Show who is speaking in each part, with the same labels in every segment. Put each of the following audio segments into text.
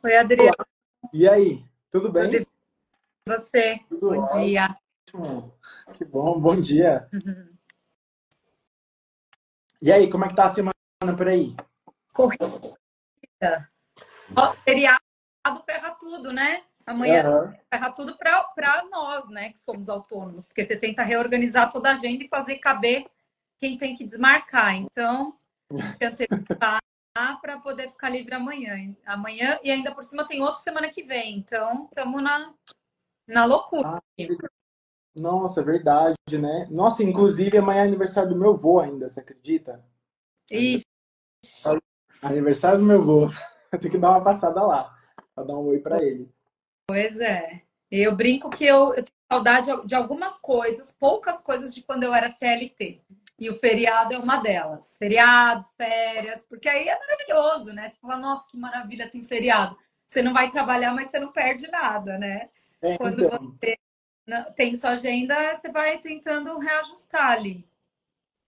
Speaker 1: Oi, Adriana,
Speaker 2: Olá, e aí? Tudo
Speaker 1: tudo
Speaker 2: bem?
Speaker 1: e você?
Speaker 2: Tudo
Speaker 1: Bom dia.
Speaker 2: ótimo. Que bom, bom dia. E aí, como é que tá a semana por aí?
Speaker 1: Corrida. Ó, feriado ferra tudo, né? Amanhã
Speaker 2: Aham.
Speaker 1: ferra tudo para nós, né, que somos autônomos, porque você tenta reorganizar toda a agenda e fazer caber quem tem que desmarcar. Então, tem que antecipar para poder ficar livre amanhã. Amanhã e ainda por cima tem outro semana que vem. Então, estamos na loucura.
Speaker 2: Ah, nossa, é verdade, né? Nossa, inclusive amanhã é aniversário do meu vô ainda, você acredita?
Speaker 1: Ixi,
Speaker 2: Aniversário do meu vô. Eu tenho que dar uma passada lá, pra dar um oi pra ele.
Speaker 1: pois é. Eu brinco que eu tenho saudade de algumas coisas, poucas coisas de quando eu era CLT. E o feriado é uma delas. Feriado, férias, porque aí é maravilhoso, né? Você fala, nossa, que maravilha, tem feriado. Você não vai trabalhar, mas você não perde nada, né?
Speaker 2: É,
Speaker 1: Quando
Speaker 2: então,
Speaker 1: você tem sua agenda, você vai tentando reajustar ali.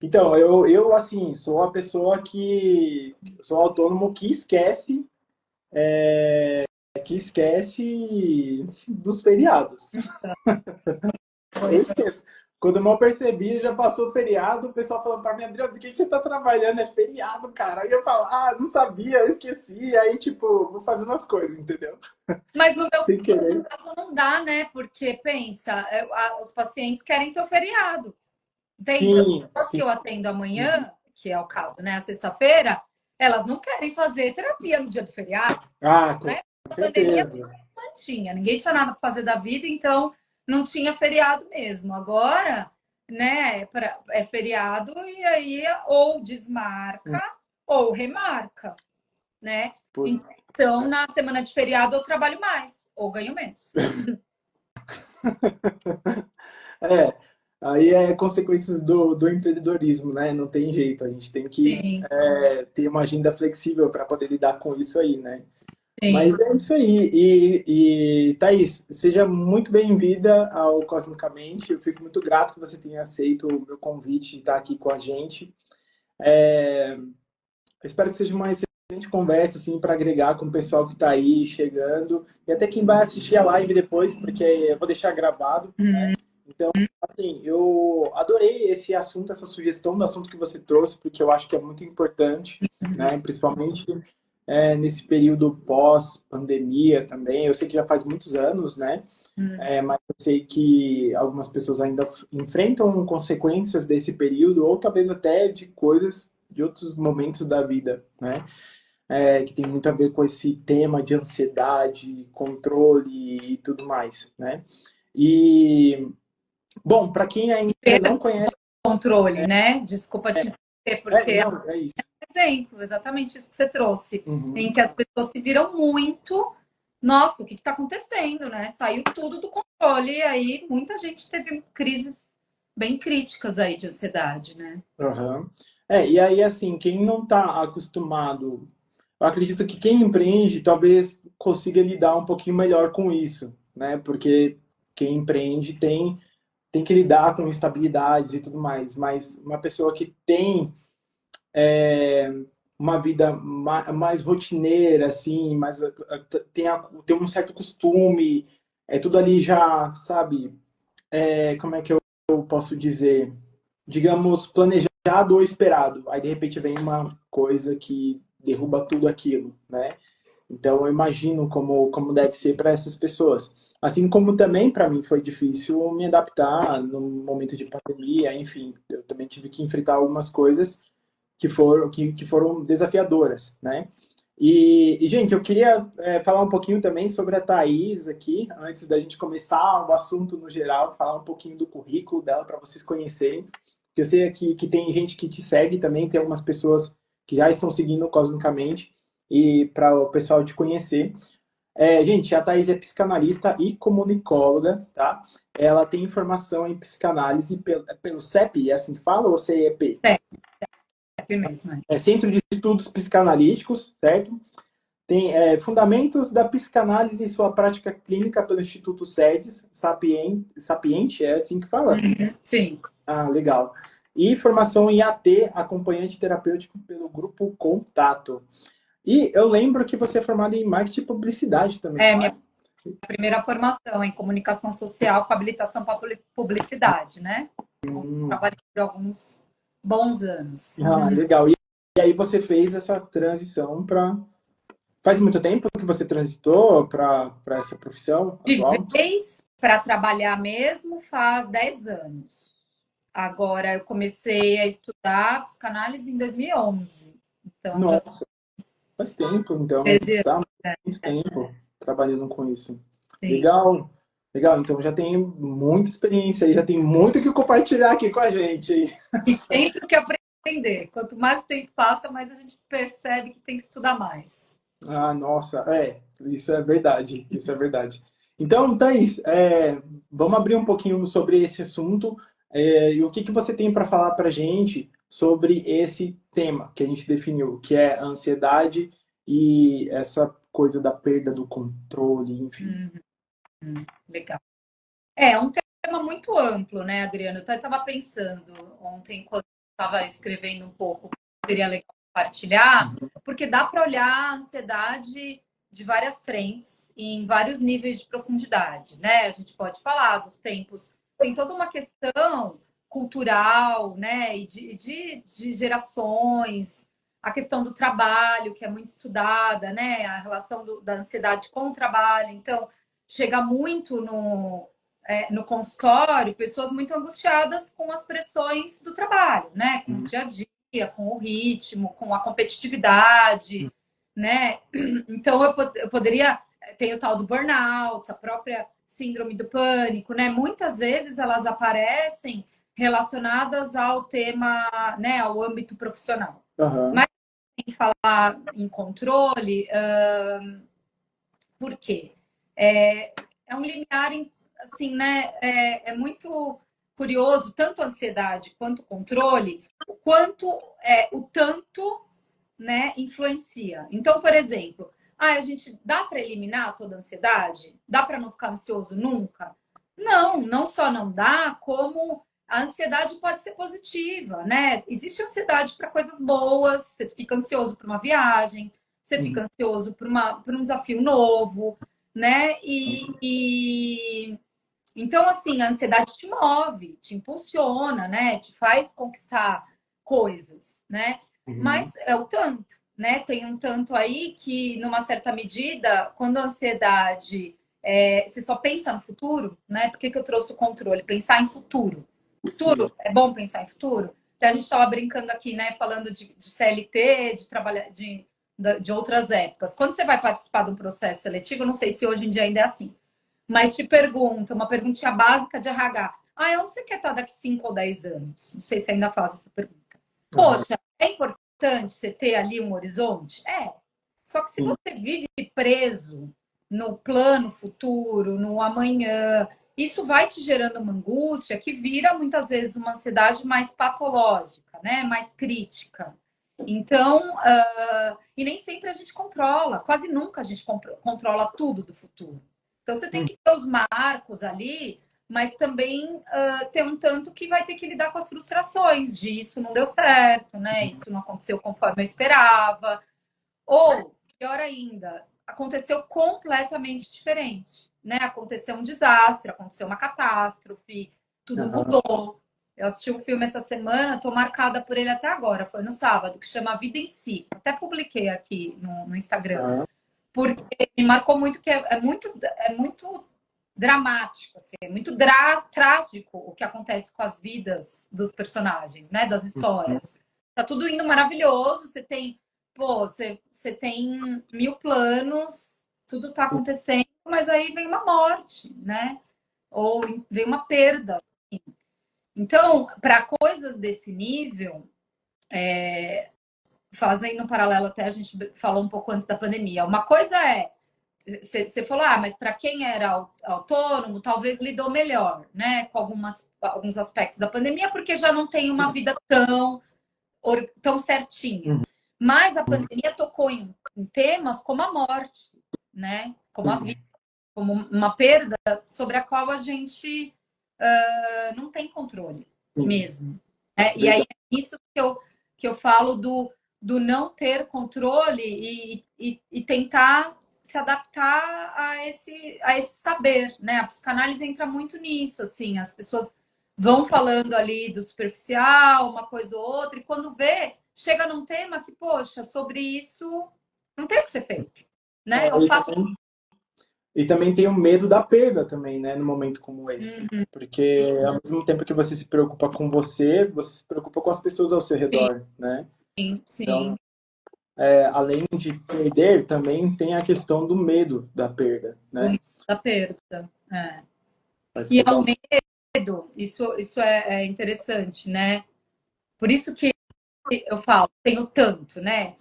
Speaker 2: eu assim, sou a pessoa que sou autônomo que esquece dos feriados. Eu esqueço. Quando eu mal percebi, já passou o feriado, o pessoal falando pra mim, Adriano, de que você tá trabalhando? É feriado, cara. Aí eu falo, ah, não sabia, eu esqueci. Aí, tipo, vou fazendo as coisas, entendeu?
Speaker 1: Mas no meu
Speaker 2: Sem querer.
Speaker 1: caso não dá, né? Porque pensa, os pacientes querem ter o feriado. Entende? As
Speaker 2: Sim,
Speaker 1: pessoas que
Speaker 2: sim.
Speaker 1: eu atendo
Speaker 2: Uhum.
Speaker 1: amanhã, que é o caso, né, a sexta-feira, elas não querem fazer terapia no dia do feriado,
Speaker 2: Ah, com
Speaker 1: né? A pandemia
Speaker 2: certeza.
Speaker 1: não tinha, ninguém tinha nada para fazer da vida, então não tinha feriado mesmo. Agora, né, é feriado e aí ou desmarca ou remarca, né?
Speaker 2: Putz.
Speaker 1: Então, na semana de feriado eu trabalho mais ou ganho menos.
Speaker 2: É, aí é consequências do empreendedorismo, né? Não tem jeito, a gente tem que
Speaker 1: Sim,
Speaker 2: ter uma agenda flexível para poder lidar com isso aí, né? Mas
Speaker 1: sim.
Speaker 2: é isso aí. Thaís, seja muito bem-vinda ao Cosmicamente. Eu fico muito grato que você tenha aceito o meu convite de estar aqui com a gente. Eu espero que seja uma excelente conversa, assim, para agregar com o pessoal que está aí chegando e até quem vai assistir a live depois, porque eu vou deixar gravado, né? Então, assim, eu adorei esse assunto, essa sugestão do assunto que você trouxe, porque eu acho que é muito importante, né? Principalmente nesse período pós-pandemia também. Eu sei que já faz muitos anos, né? Mas eu sei que algumas pessoas ainda enfrentam consequências desse período, ou talvez até de coisas de outros momentos da vida, né? Que tem muito a ver com esse tema de ansiedade, controle e tudo mais, né? E, bom, para quem ainda não conhece,
Speaker 1: Controle, né? Desculpa te interromper, porque é
Speaker 2: não, é isso.
Speaker 1: um exemplo, exatamente isso que você trouxe,
Speaker 2: Uhum.
Speaker 1: em que as pessoas se viram muito. Nossa, o que está acontecendo, né? Saiu tudo do controle, e aí muita gente teve crises bem críticas aí de ansiedade, né?
Speaker 2: Aham. E aí, assim, quem não está acostumado, eu acredito que quem empreende talvez consiga lidar um pouquinho melhor com isso, né? Porque quem empreende tem que lidar com instabilidades e tudo mais, mas uma pessoa que tem uma vida mais rotineira, assim, tem um certo costume, é tudo ali já, sabe? Como é que eu posso dizer? Digamos, planejado ou esperado. Aí, de repente, vem uma coisa que derruba tudo aquilo, né? Então, eu imagino como deve ser para essas pessoas. Assim como também para mim foi difícil me adaptar no momento de pandemia, enfim, eu também tive que enfrentar algumas coisas que foram desafiadoras, né? Gente, eu queria falar um pouquinho também sobre a Thaís aqui, antes da gente começar o assunto no geral, falar um pouquinho do currículo dela para vocês conhecerem. Porque eu sei aqui que tem gente que te segue também, tem algumas pessoas que já estão seguindo cosmicamente, e para o pessoal te conhecer. Gente, a Thaís é psicanalista e comunicóloga, tá? Ela tem formação em psicanálise pelo CEP, é assim que fala, ou CEP?
Speaker 1: É mesmo, né?
Speaker 2: É Centro de Estudos Psicanalíticos, certo? Tem Fundamentos da Psicanálise e sua Prática Clínica pelo Instituto SEDES, Sapiente, é assim que fala?
Speaker 1: Sim.
Speaker 2: Ah, legal. E formação em AT, acompanhante terapêutico pelo Grupo Contato. E eu lembro que você é formada em marketing e publicidade também,
Speaker 1: É,
Speaker 2: não
Speaker 1: minha
Speaker 2: é?
Speaker 1: primeira formação em comunicação social com habilitação para publicidade, né?
Speaker 2: Hum.
Speaker 1: Trabalhei por alguns bons anos.
Speaker 2: Ah, legal. E aí você fez essa transição para. Faz muito tempo que você transitou para essa profissão
Speaker 1: De
Speaker 2: atual?
Speaker 1: vez para trabalhar mesmo faz 10 anos. Agora, eu comecei a estudar psicanálise em 2011. Então, já
Speaker 2: Nossa, faz tempo, então.
Speaker 1: 13 anos.
Speaker 2: Tá muito tempo trabalhando com isso.
Speaker 1: Sim.
Speaker 2: Legal. Legal, então já tem muita experiência aí, já tem muito o que compartilhar aqui com a gente aí.
Speaker 1: E sempre que aprender. Quanto mais o tempo passa, mais a gente percebe que tem que estudar mais.
Speaker 2: Ah, nossa, isso é verdade, isso é verdade. Então, Thaís, vamos abrir um pouquinho sobre esse assunto, e o que que você tem para falar para a gente sobre esse tema que a gente definiu, que é a ansiedade e essa coisa da perda do controle, enfim.
Speaker 1: Legal. É um tema muito amplo, né, Adriano? Eu estava pensando ontem, quando estava escrevendo um pouco, seria legal compartilhar, porque dá para olhar a ansiedade de várias frentes e em vários níveis de profundidade, né? A gente pode falar dos tempos, tem toda uma questão cultural, né, e de gerações, a questão do trabalho, que é muito estudada, né, a relação da ansiedade com o trabalho. Então, chega muito no consultório pessoas muito angustiadas com as pressões do trabalho, né? Com o dia a dia, com o ritmo, com a competitividade, né? Então eu poderia tem o tal do burnout, a própria síndrome do pânico, né? Muitas vezes elas aparecem relacionadas ao tema, né? Ao âmbito profissional.
Speaker 2: Aham.
Speaker 1: Mas em falar em controle, por quê? É um limiar, assim, né? É muito curioso, tanto a ansiedade quanto o controle, o quanto o tanto, né, influencia. Então, por exemplo, a gente dá para eliminar toda a ansiedade? Dá para não ficar ansioso nunca? Não, não só não dá, como a ansiedade pode ser positiva, né? Existe ansiedade para coisas boas, você fica ansioso para uma viagem, você fica
Speaker 2: Uhum.
Speaker 1: ansioso por um desafio novo, né? Então, assim, a ansiedade te move, te impulsiona, né? Te faz conquistar coisas, né?
Speaker 2: Uhum.
Speaker 1: Mas é o tanto, né? Tem um tanto aí que, numa certa medida, quando a ansiedade você só pensa no futuro, né? Por que eu trouxe o controle? Pensar em futuro.
Speaker 2: Sim.
Speaker 1: Futuro, é bom pensar em futuro? Então, a gente estava brincando aqui, né? Falando de CLT, de trabalhar de outras épocas. Quando você vai participar de um processo seletivo, eu não sei se hoje em dia ainda é assim, mas te pergunta, uma perguntinha básica de RH. Onde você quer estar daqui 5 ou 10 anos? Não sei se ainda faz essa pergunta.
Speaker 2: Aham.
Speaker 1: Poxa, é importante você ter ali um horizonte? É. Só que se
Speaker 2: Sim.
Speaker 1: você vive preso no plano futuro, no amanhã, isso vai te gerando uma angústia que vira muitas vezes uma ansiedade mais patológica, né? Mais crítica. Então, e nem sempre a gente controla, quase nunca a gente controla tudo do futuro. Então você tem
Speaker 2: Uhum.
Speaker 1: que ter os marcos ali, mas também ter um tanto que vai ter que lidar com as frustrações de isso não deu certo, né? Isso não aconteceu conforme eu esperava. Ou, pior ainda, aconteceu completamente diferente, né? Aconteceu um desastre, aconteceu uma catástrofe, tudo
Speaker 2: Aham.
Speaker 1: mudou. Eu assisti um filme essa semana, estou marcada por ele até agora, foi no sábado, que chama A Vida em Si. Até publiquei aqui no Instagram,
Speaker 2: Aham.
Speaker 1: porque me marcou muito que é muito dramático, assim, é muito trágico o que acontece com as vidas dos personagens, né? Das histórias. Tá tudo indo maravilhoso, você tem 1000 planos, tudo tá acontecendo, mas aí vem uma morte, né? Ou vem uma perda. Então, para coisas desse nível, fazendo um paralelo até a gente falou um pouco antes da pandemia. Uma coisa é você falou, mas para quem era autônomo, talvez lidou melhor, né, com alguns aspectos da pandemia, porque já não tem uma vida tão certinha.
Speaker 2: Uhum.
Speaker 1: Mas a pandemia tocou em temas como a morte, né, como a vida, como uma perda sobre a qual a gente não tem controle
Speaker 2: Sim.
Speaker 1: mesmo. E aí
Speaker 2: Verdade.
Speaker 1: é isso que eu falo do não ter controle e tentar se adaptar a esse saber, né? A psicanálise entra muito nisso, assim, as pessoas vão falando ali do superficial, uma coisa ou outra, e quando vê, chega num tema que, poxa, sobre isso não tem o que ser feito, né? É o fato.
Speaker 2: E também tem o medo da perda também, né, no momento como esse.
Speaker 1: Uhum,
Speaker 2: Porque ao mesmo tempo que você se preocupa com você, você se preocupa com as pessoas ao seu redor, né?
Speaker 1: sim,
Speaker 2: Então,
Speaker 1: sim,
Speaker 2: além de perder, também tem a questão do medo da perda,
Speaker 1: do
Speaker 2: né?
Speaker 1: medo da perda. É.
Speaker 2: Faz
Speaker 1: E ao
Speaker 2: total sentido.
Speaker 1: medo, isso é interessante, né? Por isso que eu falo, tenho tanto, né?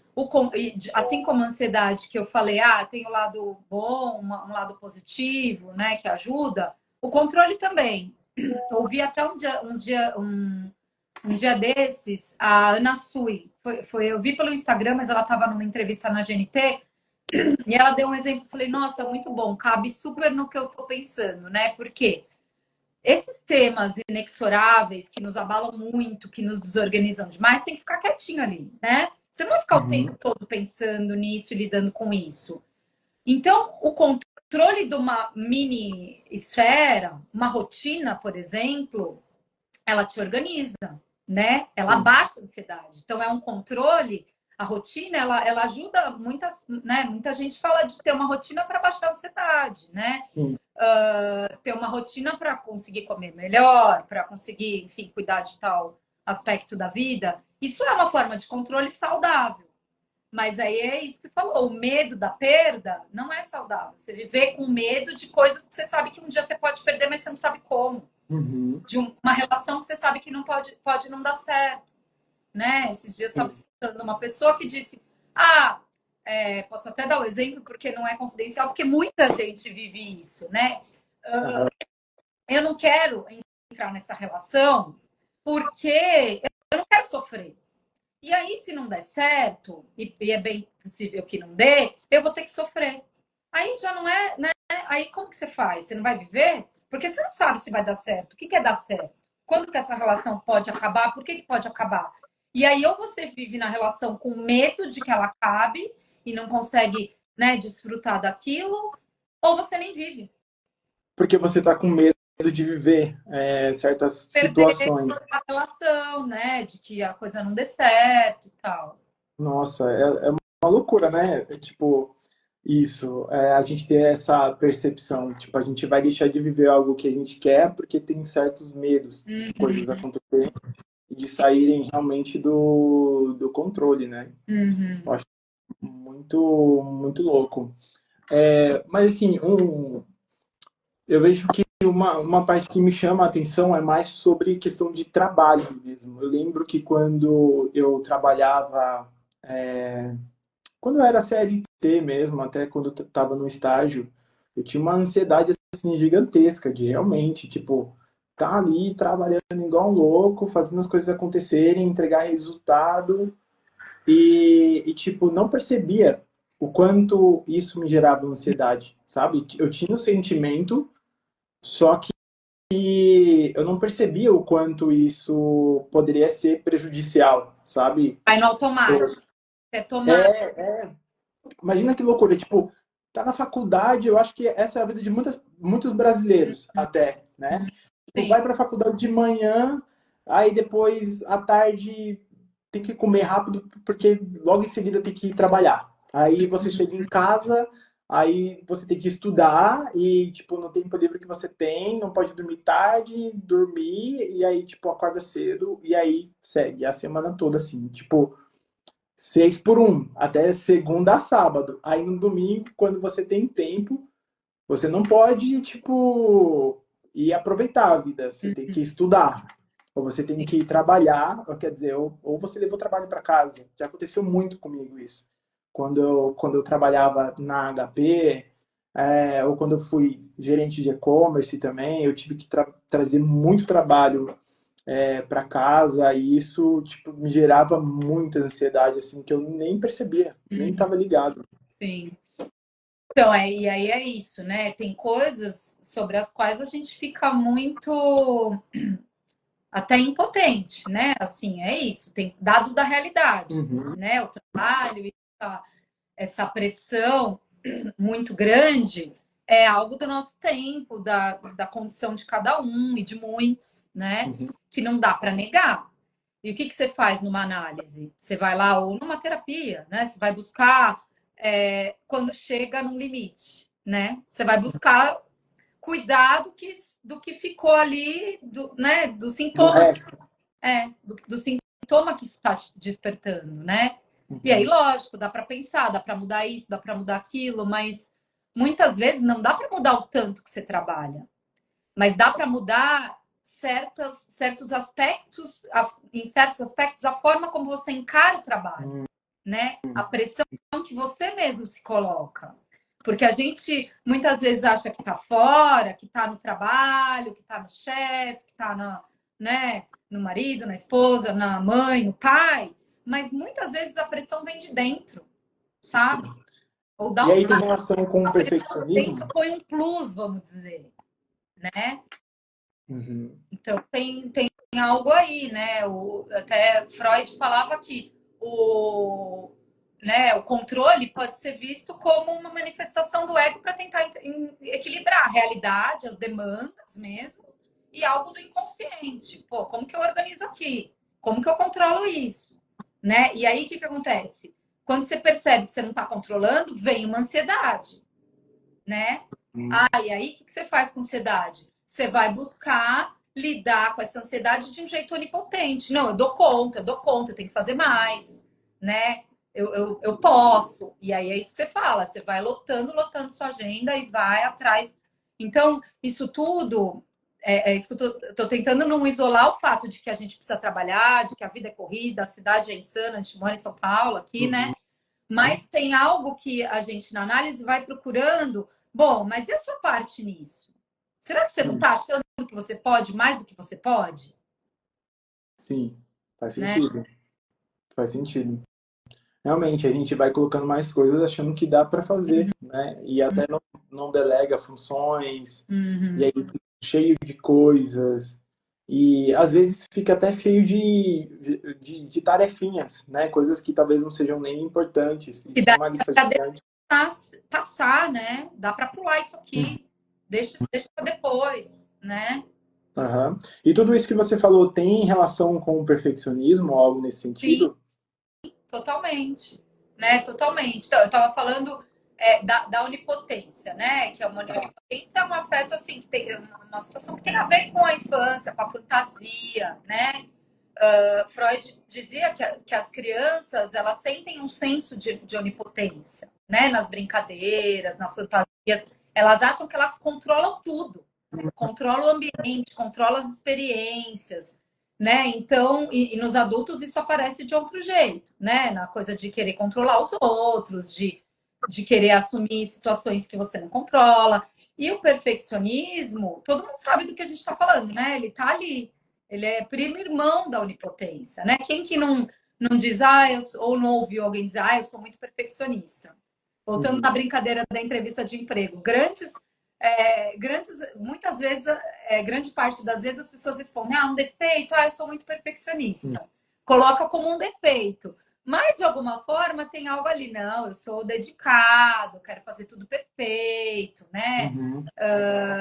Speaker 1: Assim como a ansiedade que eu falei, tem o lado bom, um lado positivo, né? Que ajuda, o controle também. Eu ouvi até um dia desses, a Ana Sui. Eu vi pelo Instagram, mas ela estava numa entrevista na GNT, e ela deu um exemplo, falei, nossa, muito bom, cabe super no que eu tô pensando, né? Porque esses temas inexoráveis que nos abalam muito, que nos desorganizam demais, tem que ficar quietinho ali, né? Você não vai ficar o
Speaker 2: Uhum.
Speaker 1: tempo todo pensando nisso e lidando com isso. Então, o controle de uma mini esfera, uma rotina, por exemplo, ela te organiza, né? Ela
Speaker 2: Sim,
Speaker 1: abaixa a ansiedade. Então, é um controle. A rotina, ela ajuda muitas, né? Muita gente fala de ter uma rotina para baixar a ansiedade, né?
Speaker 2: sim.
Speaker 1: Ter uma rotina para conseguir comer melhor, para conseguir, enfim, cuidar de tal aspecto da vida. Isso é uma forma de controle saudável. Mas aí é isso que você falou, o medo da perda não é saudável. Você viver com medo de coisas que você sabe que um dia você pode perder, mas você não sabe como.
Speaker 2: Uhum.
Speaker 1: De uma relação que você sabe que não pode não dar certo, né? Esses dias eu estava
Speaker 2: Sim.
Speaker 1: escutando uma pessoa que disse: posso até dar o exemplo porque não é confidencial, porque muita gente vive isso, né?
Speaker 2: Aham.
Speaker 1: Eu não quero entrar nessa relação porque eu não quero sofrer. E aí, se não der certo, e é bem possível que não dê, eu vou ter que sofrer. Aí já não é, né? Aí como que você faz? Você não vai viver? Porque você não sabe se vai dar certo. O que é dar certo? Quando que essa relação pode acabar? Por que pode acabar? E aí, ou você vive na relação com medo de que ela acabe e não consegue, né, desfrutar daquilo, ou você nem vive.
Speaker 2: Porque você tá com medo de viver certas
Speaker 1: Perder
Speaker 2: situações.
Speaker 1: a relação, né? De que a coisa não dê certo e tal.
Speaker 2: Nossa, é uma loucura, né? Tipo, isso, a gente ter essa percepção, tipo, a gente vai deixar de viver algo que a gente quer porque tem certos medos de coisas
Speaker 1: Uhum,
Speaker 2: acontecerem e de saírem realmente do controle, né?
Speaker 1: uhum,
Speaker 2: Eu acho muito, muito louco. Mas assim, eu vejo que uma parte que me chama a atenção é mais sobre questão de trabalho mesmo. Eu lembro que quando eu trabalhava, quando eu era CLT mesmo, até quando eu estava no estágio, eu tinha uma ansiedade assim gigantesca de realmente, tipo, tá ali trabalhando igual um louco, fazendo as coisas acontecerem, entregar resultado tipo, não percebia o quanto isso me gerava ansiedade, sabe? Eu tinha o sentimento, só que eu não percebia o quanto isso poderia ser prejudicial, sabe?
Speaker 1: vai no
Speaker 2: Tipo,
Speaker 1: automático. É tomar.
Speaker 2: é, imagina que loucura, tipo, tá na faculdade, eu acho que essa é a vida de muitos brasileiros até, né? Tipo,
Speaker 1: Sim.
Speaker 2: vai pra faculdade de manhã, aí depois à tarde tem que comer rápido porque logo em seguida tem que ir trabalhar. Aí você chega em casa, aí você tem que estudar e tipo, no tempo livre que você tem, não pode dormir tarde, dormir e aí tipo acorda cedo e aí segue a semana toda assim, tipo, 6 por 1, até segunda a sábado. Aí no domingo, quando você tem tempo, você não pode, tipo, ir aproveitar a vida. Você tem que estudar. Ou você tem que trabalhar, ou quer dizer, ou você levou o trabalho para casa. Já aconteceu muito comigo isso. Quando eu trabalhava na HP, ou quando eu fui gerente de e-commerce também, eu tive que trazer muito trabalho para casa e isso tipo me gerava muita ansiedade assim que eu nem percebia, nem
Speaker 1: Uhum,
Speaker 2: estava ligado.
Speaker 1: sim. Então, e aí é isso, né? Tem coisas sobre as quais a gente fica muito até impotente, né? Assim, é isso, tem dados da realidade,
Speaker 2: Uhum.
Speaker 1: né? O trabalho e essa pressão muito grande é algo do nosso tempo, da condição de cada um e de muitos, né?
Speaker 2: Uhum.
Speaker 1: Que não dá para negar. E o que você faz numa análise? Você vai lá, ou numa terapia, né? Você vai buscar quando chega num limite, né? Você vai buscar cuidar do que ficou ali, né? Dos
Speaker 2: Do
Speaker 1: sintomas,
Speaker 2: resto.
Speaker 1: do sintoma que isso está te despertando, né? E aí,
Speaker 2: Uhum.
Speaker 1: lógico, dá para pensar, dá para mudar isso, dá para mudar aquilo, mas muitas vezes não dá para mudar o tanto que você trabalha, mas dá para mudar certos aspectos, em certos aspectos, a forma como você encara o trabalho,
Speaker 2: Uhum.
Speaker 1: né? A pressão que você mesmo se coloca. Porque a gente muitas vezes acha que está fora, que está no trabalho, que está no chefe, que está né, no marido, na esposa, na mãe, no pai, mas muitas vezes a pressão vem de dentro, sabe? Ou dá
Speaker 2: E
Speaker 1: um
Speaker 2: aí tem relação com o
Speaker 1: a pressão de
Speaker 2: perfeccionismo?
Speaker 1: dentro põe um plus, vamos dizer, né?
Speaker 2: Uhum.
Speaker 1: Então tem algo aí, né? Até Freud falava que o controle pode ser visto como uma manifestação do ego para tentar equilibrar a realidade, as demandas mesmo, e algo do inconsciente. Pô, como que eu organizo aqui? Como que eu controlo isso? Né? E aí, o que acontece? Quando você percebe que você não está controlando, vem uma ansiedade, né? E aí, o que você faz com ansiedade? Você vai buscar lidar com essa ansiedade de um jeito onipotente. Não, eu dou conta, eu tenho que fazer mais, né? Eu posso. E aí é isso que você fala, você vai lotando sua agenda e vai atrás. Então, isso tudo é isso que eu tô tentando não isolar o fato de que a gente precisa trabalhar, de que a vida é corrida, a cidade é insana, a gente mora em São Paulo aqui, né?
Speaker 2: Uhum.
Speaker 1: Mas tem algo que a gente, na análise, vai procurando. Bom, mas e a sua parte nisso? Será que você não
Speaker 2: Sim,
Speaker 1: está achando que você pode mais do que você pode?
Speaker 2: sim, faz
Speaker 1: Né?
Speaker 2: sentido. Faz sentido. Realmente, a gente vai colocando mais coisas achando que dá para fazer, né? E até não delega funções, e
Speaker 1: Uhum.
Speaker 2: aí fica cheio de coisas, e às vezes fica até cheio de tarefinhas, né? Coisas que talvez não sejam nem importantes.
Speaker 1: E
Speaker 2: Isso é
Speaker 1: dá
Speaker 2: uma lista
Speaker 1: para
Speaker 2: gigante.
Speaker 1: passar, né? Dá para pular isso
Speaker 2: Uhum.
Speaker 1: aqui. Deixa para depois, né?
Speaker 2: Aham. E tudo isso que você falou tem relação com o perfeccionismo ou algo nesse
Speaker 1: Sim,
Speaker 2: sentido?
Speaker 1: totalmente, né? Totalmente. Então, eu estava falando da onipotência, né? Que é uma onipotência é um afeto assim que tem uma situação que tem a ver com a infância, com a fantasia, né? Freud dizia que as crianças elas sentem um senso de onipotência, né? Nas brincadeiras, nas fantasias, elas acham que elas controlam tudo, controlam o ambiente, controlam as experiências, né? Então, e nos adultos isso aparece de outro jeito, né? Na coisa de querer controlar os outros, de querer assumir situações que você não controla. E o perfeccionismo, todo mundo sabe do que a gente está falando, né? Ele está ali. Ele é primo irmão da onipotência, né? Quem que não diz, ou não ouviu alguém dizer, eu sou muito perfeccionista. Voltando na
Speaker 2: Uhum.
Speaker 1: brincadeira da entrevista de emprego, muitas vezes, grande parte das vezes as pessoas respondem, um defeito, eu sou muito perfeccionista. Coloca como um defeito. Mas, de alguma forma, tem algo ali. Não, eu sou dedicado, quero fazer tudo perfeito, né?
Speaker 2: Uhum.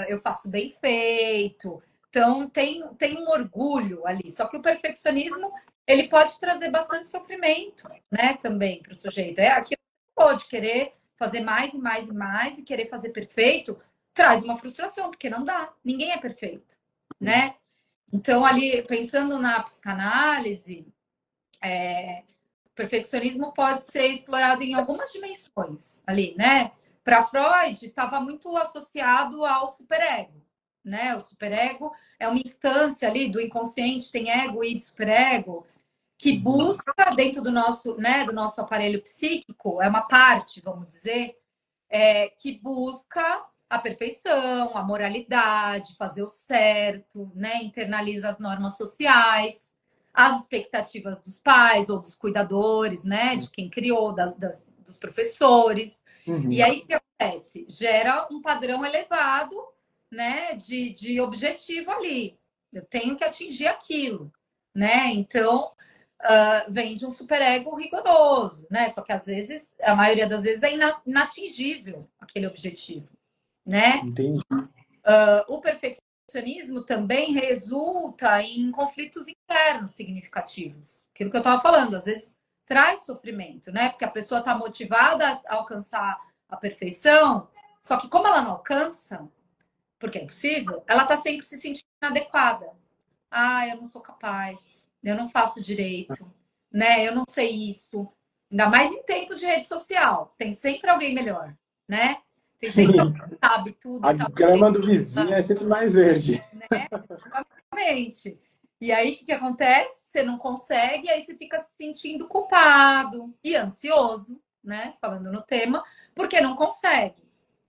Speaker 1: Eu faço bem feito. Então, tem um orgulho ali. Só que o perfeccionismo, ele pode trazer bastante sofrimento, né? Também para o sujeito. É aquilo que pode querer fazer mais e mais e mais e querer fazer perfeito, traz uma frustração, porque não dá. Ninguém é perfeito, né? Então, ali, pensando na psicanálise, o perfeccionismo pode ser explorado em algumas dimensões ali, né? Para Freud, estava muito associado ao superego, né? O superego é uma instância ali do inconsciente, tem ego e superego, que
Speaker 2: Uhum.
Speaker 1: busca dentro do nosso aparelho psíquico, é uma parte, vamos dizer, que busca a perfeição, a moralidade, fazer o certo, né? Internaliza as normas sociais, as expectativas dos pais ou dos cuidadores, né? De quem criou, dos professores. E
Speaker 2: Uhum.
Speaker 1: aí o que acontece? Gera um padrão elevado, né? De objetivo ali. Eu tenho que atingir aquilo, né? Então, vem de um superego rigoroso, né? Só que às vezes, a maioria das vezes é inatingível aquele objetivo, né?
Speaker 2: Entendi.
Speaker 1: O perfeccionismo também resulta em conflitos internos significativos. Aquilo que eu estava falando, às vezes traz sofrimento, né? Porque a pessoa está motivada a alcançar a perfeição, só que como ela não alcança, porque é impossível, ela está sempre se sentindo inadequada. Ah, eu não sou capaz, eu não faço direito, né? Eu não sei isso. Ainda mais em tempos de rede social, tem sempre alguém melhor, né? Tem sempre alguém que sabe tudo
Speaker 2: A
Speaker 1: e tal.
Speaker 2: grama do vizinho é sempre mais verde.
Speaker 1: Né? Exatamente. E aí, o que acontece? Você não consegue, aí você fica se sentindo culpado e ansioso, né? Falando no tema, porque não consegue,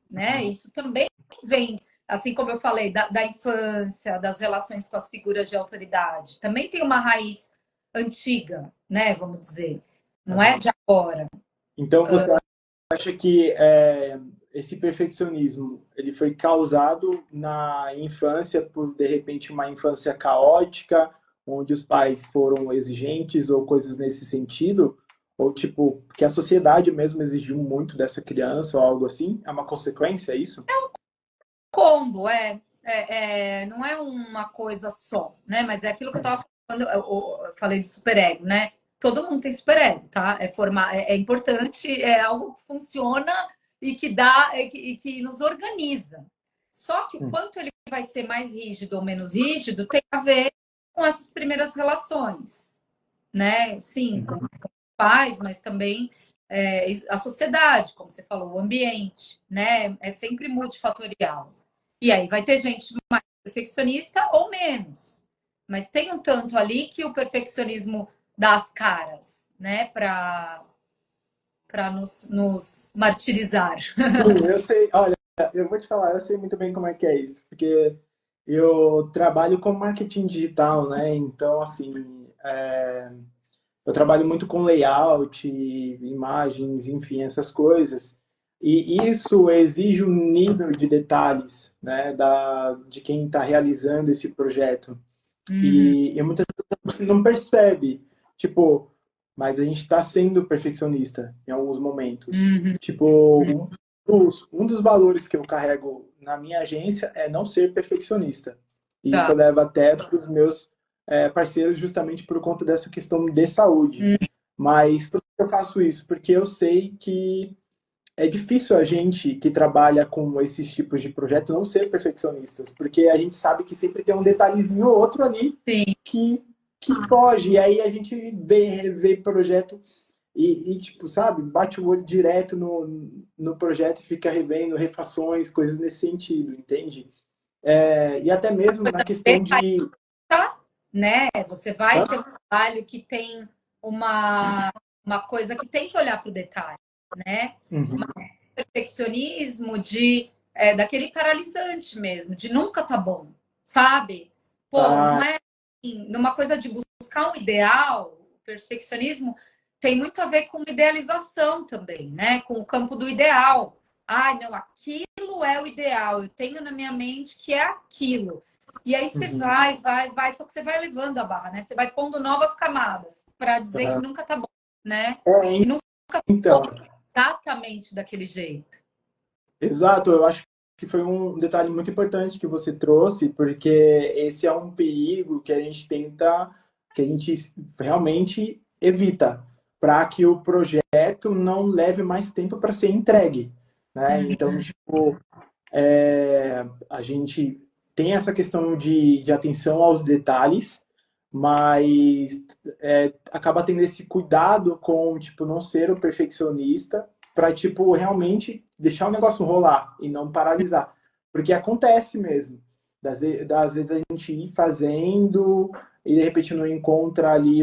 Speaker 1: né? Isso também vem, assim como eu falei, da infância, das relações com as figuras de autoridade. Também tem uma raiz antiga, né? Vamos dizer. Não é de agora.
Speaker 2: Então você acha que esse perfeccionismo ele foi causado na infância por de repente uma infância caótica, onde os pais foram exigentes ou coisas nesse sentido? Ou tipo, que a sociedade mesmo exigiu muito dessa criança ou algo assim? É uma consequência, é isso?
Speaker 1: Combo, não é uma coisa só, né? Mas é aquilo que eu estava falando, eu falei de superego, né? Todo mundo tem superego, tá? É importante, é algo que funciona e que dá e que nos organiza. Só que o quanto ele vai ser mais rígido ou menos rígido tem a ver com essas primeiras relações, né? Sim, com pais, mas também a sociedade, como você falou, o ambiente, né? É sempre multifatorial. E aí vai ter gente mais perfeccionista ou menos. Mas tem um tanto ali que o perfeccionismo dá as caras, né? Para nos martirizar.
Speaker 2: Sim, eu sei, olha, eu vou te falar, eu sei muito bem como é que é isso, porque eu trabalho com marketing digital, né? Então, assim, eu trabalho muito com layout, imagens, enfim, essas coisas. E isso exige um nível de detalhes, né, de quem está realizando esse projeto.
Speaker 1: Uhum,
Speaker 2: E muitas vezes não percebe, tipo, mas a gente está sendo perfeccionista em alguns momentos.
Speaker 1: uhum,
Speaker 2: Tipo, um dos valores que eu carrego na minha agência é não ser perfeccionista. E isso
Speaker 1: tá.
Speaker 2: eu levo até para os meus parceiros justamente por conta dessa questão de saúde. Mas por que eu faço isso? Porque eu sei que é difícil a gente que trabalha com esses tipos de projeto não ser perfeccionistas, porque a gente sabe que sempre tem um detalhezinho ou outro ali
Speaker 1: Sim.
Speaker 2: que, que foge. E aí a gente vê projeto tipo, sabe, bate o olho direto no projeto e fica revendo refações, coisas nesse sentido, entende? E até mesmo na questão de.
Speaker 1: Tá, né? Você vai
Speaker 2: Hã?
Speaker 1: ter um trabalho que tem uma, uma coisa que tem que olhar para o detalhe, né?
Speaker 2: Uhum.
Speaker 1: Perfeccionismo daquele paralisante mesmo, de nunca tá bom, sabe? Pô, não
Speaker 2: Ah,
Speaker 1: é assim, numa coisa de buscar um ideal, o perfeccionismo tem muito a ver com idealização também, né? Com o campo do ideal. Ah, não, aquilo é o ideal, eu tenho na minha mente que é aquilo. E aí você
Speaker 2: uhum.
Speaker 1: vai, só que você vai levando a barra, né? Você vai pondo novas camadas para dizer que
Speaker 2: Aham.
Speaker 1: nunca tá bom, né?
Speaker 2: É,
Speaker 1: Que nunca
Speaker 2: então,
Speaker 1: ficou exatamente daquele jeito.
Speaker 2: exato, eu acho que foi um detalhe muito importante que você trouxe, porque esse é um perigo que a gente tenta, que a gente realmente evita, para que o projeto não leve mais tempo para ser entregue, né? Então, tipo, a gente tem essa questão de atenção aos detalhes, mas acaba tendo esse cuidado com, tipo, não ser o perfeccionista para, tipo, realmente deixar o negócio rolar e não paralisar. Porque acontece mesmo. Das vezes a gente ir fazendo e de repente não encontra ali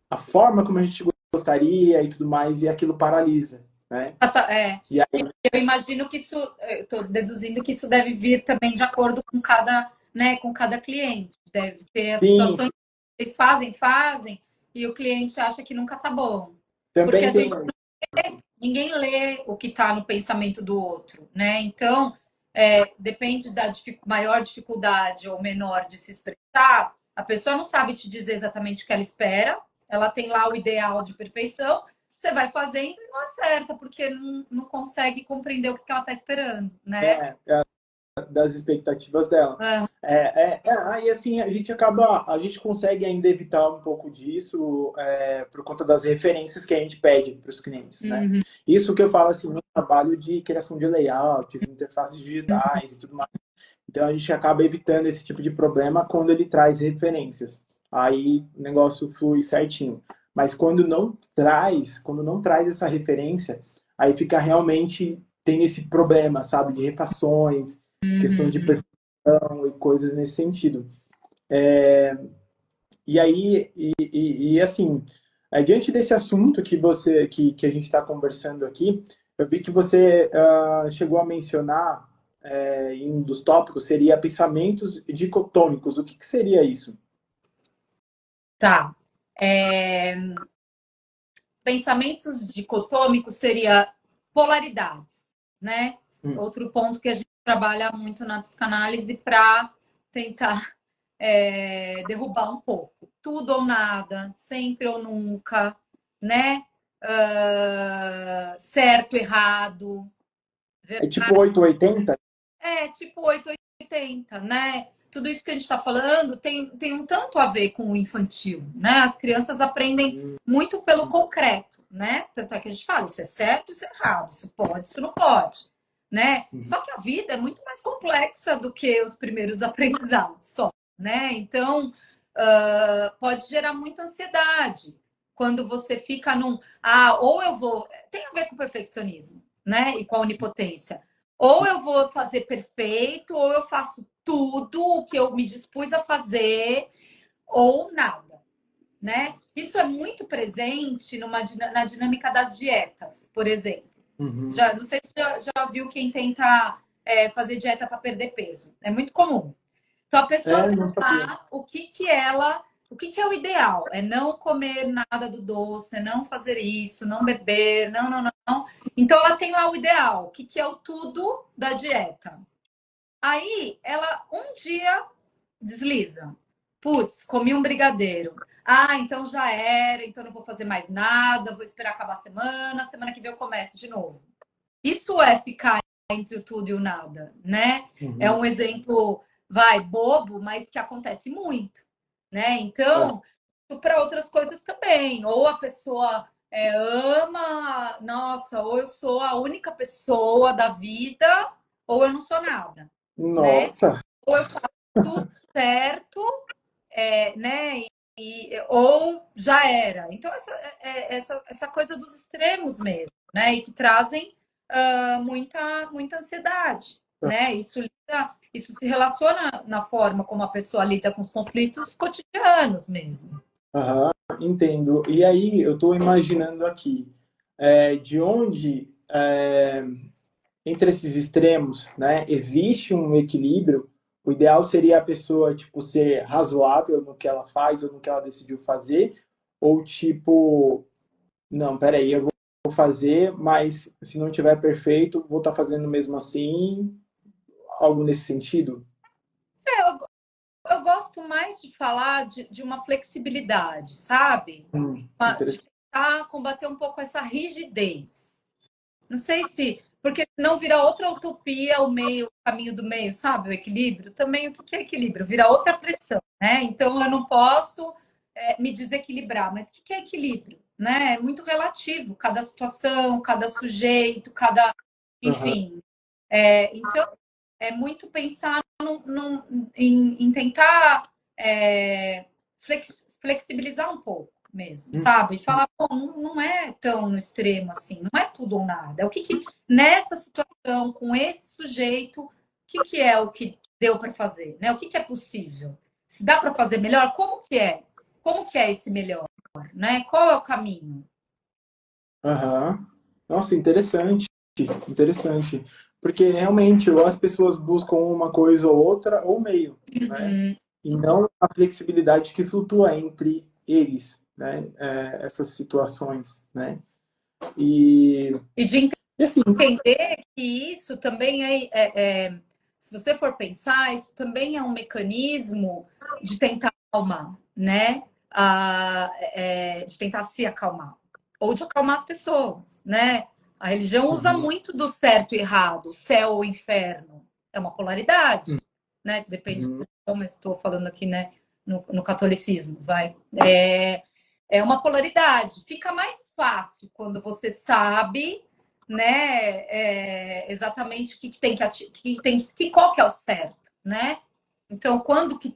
Speaker 2: a forma como a gente gostaria e tudo mais, e aquilo paralisa, né?
Speaker 1: É,
Speaker 2: E aí,
Speaker 1: eu imagino que isso, estou deduzindo que isso deve vir também de acordo com cada, né, com cada cliente. Deve ter as
Speaker 2: sim,
Speaker 1: situações que eles fazem, e o cliente acha que nunca tá bom. Porque
Speaker 2: também
Speaker 1: a
Speaker 2: tem.
Speaker 1: gente, ninguém lê o que está no pensamento do outro, né? Então, depende da maior dificuldade ou menor de se expressar, a pessoa não sabe te dizer exatamente o que ela espera, ela tem lá o ideal de perfeição, você vai fazendo e não acerta, porque não consegue compreender o que ela está esperando, né?
Speaker 2: Das expectativas dela. Aí assim a gente consegue ainda evitar um pouco disso por conta das referências que a gente pede para os clientes, né?
Speaker 1: Uhum.
Speaker 2: Isso que eu falo assim no trabalho de criação de layouts, interfaces digitais e tudo mais. Então a gente acaba evitando esse tipo de problema quando ele traz referências. Aí o negócio flui certinho. Mas quando não traz essa referência, aí fica realmente tem esse problema, sabe, de refações, questão de
Speaker 1: Uhum.
Speaker 2: perfeição e coisas nesse sentido. E aí, assim, diante desse assunto que a gente está conversando aqui, eu vi que você chegou a mencionar em um dos tópicos seria pensamentos dicotômicos. O que seria isso?
Speaker 1: Tá. Pensamentos dicotômicos seria polaridades, né?
Speaker 2: Hum.
Speaker 1: Outro ponto que a gente trabalha muito na psicanálise para tentar derrubar um pouco. Tudo ou nada, sempre ou nunca, né? Certo, errado,
Speaker 2: É tipo 880?
Speaker 1: tipo 880, né? Tudo isso que a gente está falando tem um tanto a ver com o infantil, né? As crianças aprendem muito pelo concreto, né? Tanto é que a gente fala, isso é certo, isso é errado, isso pode, isso não pode, né? Só que a vida é muito mais complexa do que os primeiros aprendizados só, né? Então, pode gerar muita ansiedade quando você fica ou eu vou... Tem a ver com o perfeccionismo, né? E com a onipotência. Ou eu vou fazer perfeito, ou eu faço tudo o que eu me dispus a fazer, ou nada, né? Isso é muito presente na dinâmica das dietas, por exemplo.
Speaker 2: Uhum.
Speaker 1: Não sei se já viu quem tenta fazer dieta para perder peso. É muito comum. Então a pessoa tem
Speaker 2: Não sabia.
Speaker 1: lá o que é o ideal? É não comer nada do doce, é não fazer isso, não beber, não, não, não. Então ela tem lá o ideal, o que é o tudo da dieta. Aí ela um dia desliza. Putz, comi um brigadeiro. Ah, então já era, então não vou fazer mais nada, vou esperar acabar a semana que vem eu começo de novo. Isso é ficar entre o tudo e o nada, né? É
Speaker 2: Uhum.
Speaker 1: um exemplo, bobo, mas que acontece muito, né?
Speaker 2: É.
Speaker 1: Então, para outras coisas também. Ou a pessoa ama, nossa, ou eu sou a única pessoa da vida, ou eu não sou nada, né?
Speaker 2: Nossa.
Speaker 1: Ou eu faço tudo certo, né? Ou já era. Então, essa coisa dos extremos mesmo, né? E que trazem muita ansiedade, né? Isso se relaciona na forma como a pessoa lida com os conflitos cotidianos mesmo.
Speaker 2: Aham, entendo. E aí, eu estou imaginando aqui, de onde, entre esses extremos, né, existe um equilíbrio. O ideal seria a pessoa, tipo, ser razoável no que ela faz ou no que ela decidiu fazer, ou tipo, não, peraí, eu vou fazer, mas se não tiver perfeito, vou estar fazendo mesmo assim, algo nesse sentido.
Speaker 1: Eu gosto mais de falar de uma flexibilidade, sabe? De
Speaker 2: Interessante.
Speaker 1: tentar combater um pouco essa rigidez. Não sei se. Porque senão vira outra utopia, o caminho do meio, sabe? O equilíbrio. Também o que é equilíbrio? Vira outra pressão, né? Então eu não posso me desequilibrar. Mas o que é equilíbrio? Né? É muito relativo, cada situação, cada sujeito, cada.
Speaker 2: Aham,
Speaker 1: Enfim. Então, é muito pensar em tentar flexibilizar um pouco mesmo, sabe? E falar, pô, não é tão no extremo assim, não é tudo ou nada. Nessa situação, com esse sujeito, que é o que deu para fazer, né? O que é possível? Se dá para fazer melhor, como que é? Como que é esse melhor, né? Qual é o caminho?
Speaker 2: aham. Nossa, interessante, interessante. Porque realmente ou as pessoas buscam uma coisa ou outra ou meio, né?
Speaker 1: Uhum.
Speaker 2: E não a flexibilidade que flutua entre eles, né? Essas situações, né? E,
Speaker 1: E de
Speaker 2: e assim,
Speaker 1: entender que isso também se você for pensar, isso também é um mecanismo de tentar acalmar, né? De tentar se acalmar. Ou de acalmar as pessoas, né? A religião usa
Speaker 2: Uhum.
Speaker 1: muito do certo e errado, céu ou inferno. É uma polaridade, né? Depende
Speaker 2: Uhum.
Speaker 1: como estou falando aqui, né? No catolicismo, vai. É uma polaridade. Fica mais fácil quando você sabe, né? Exatamente o que tem qual que é o certo, né? Então, quando que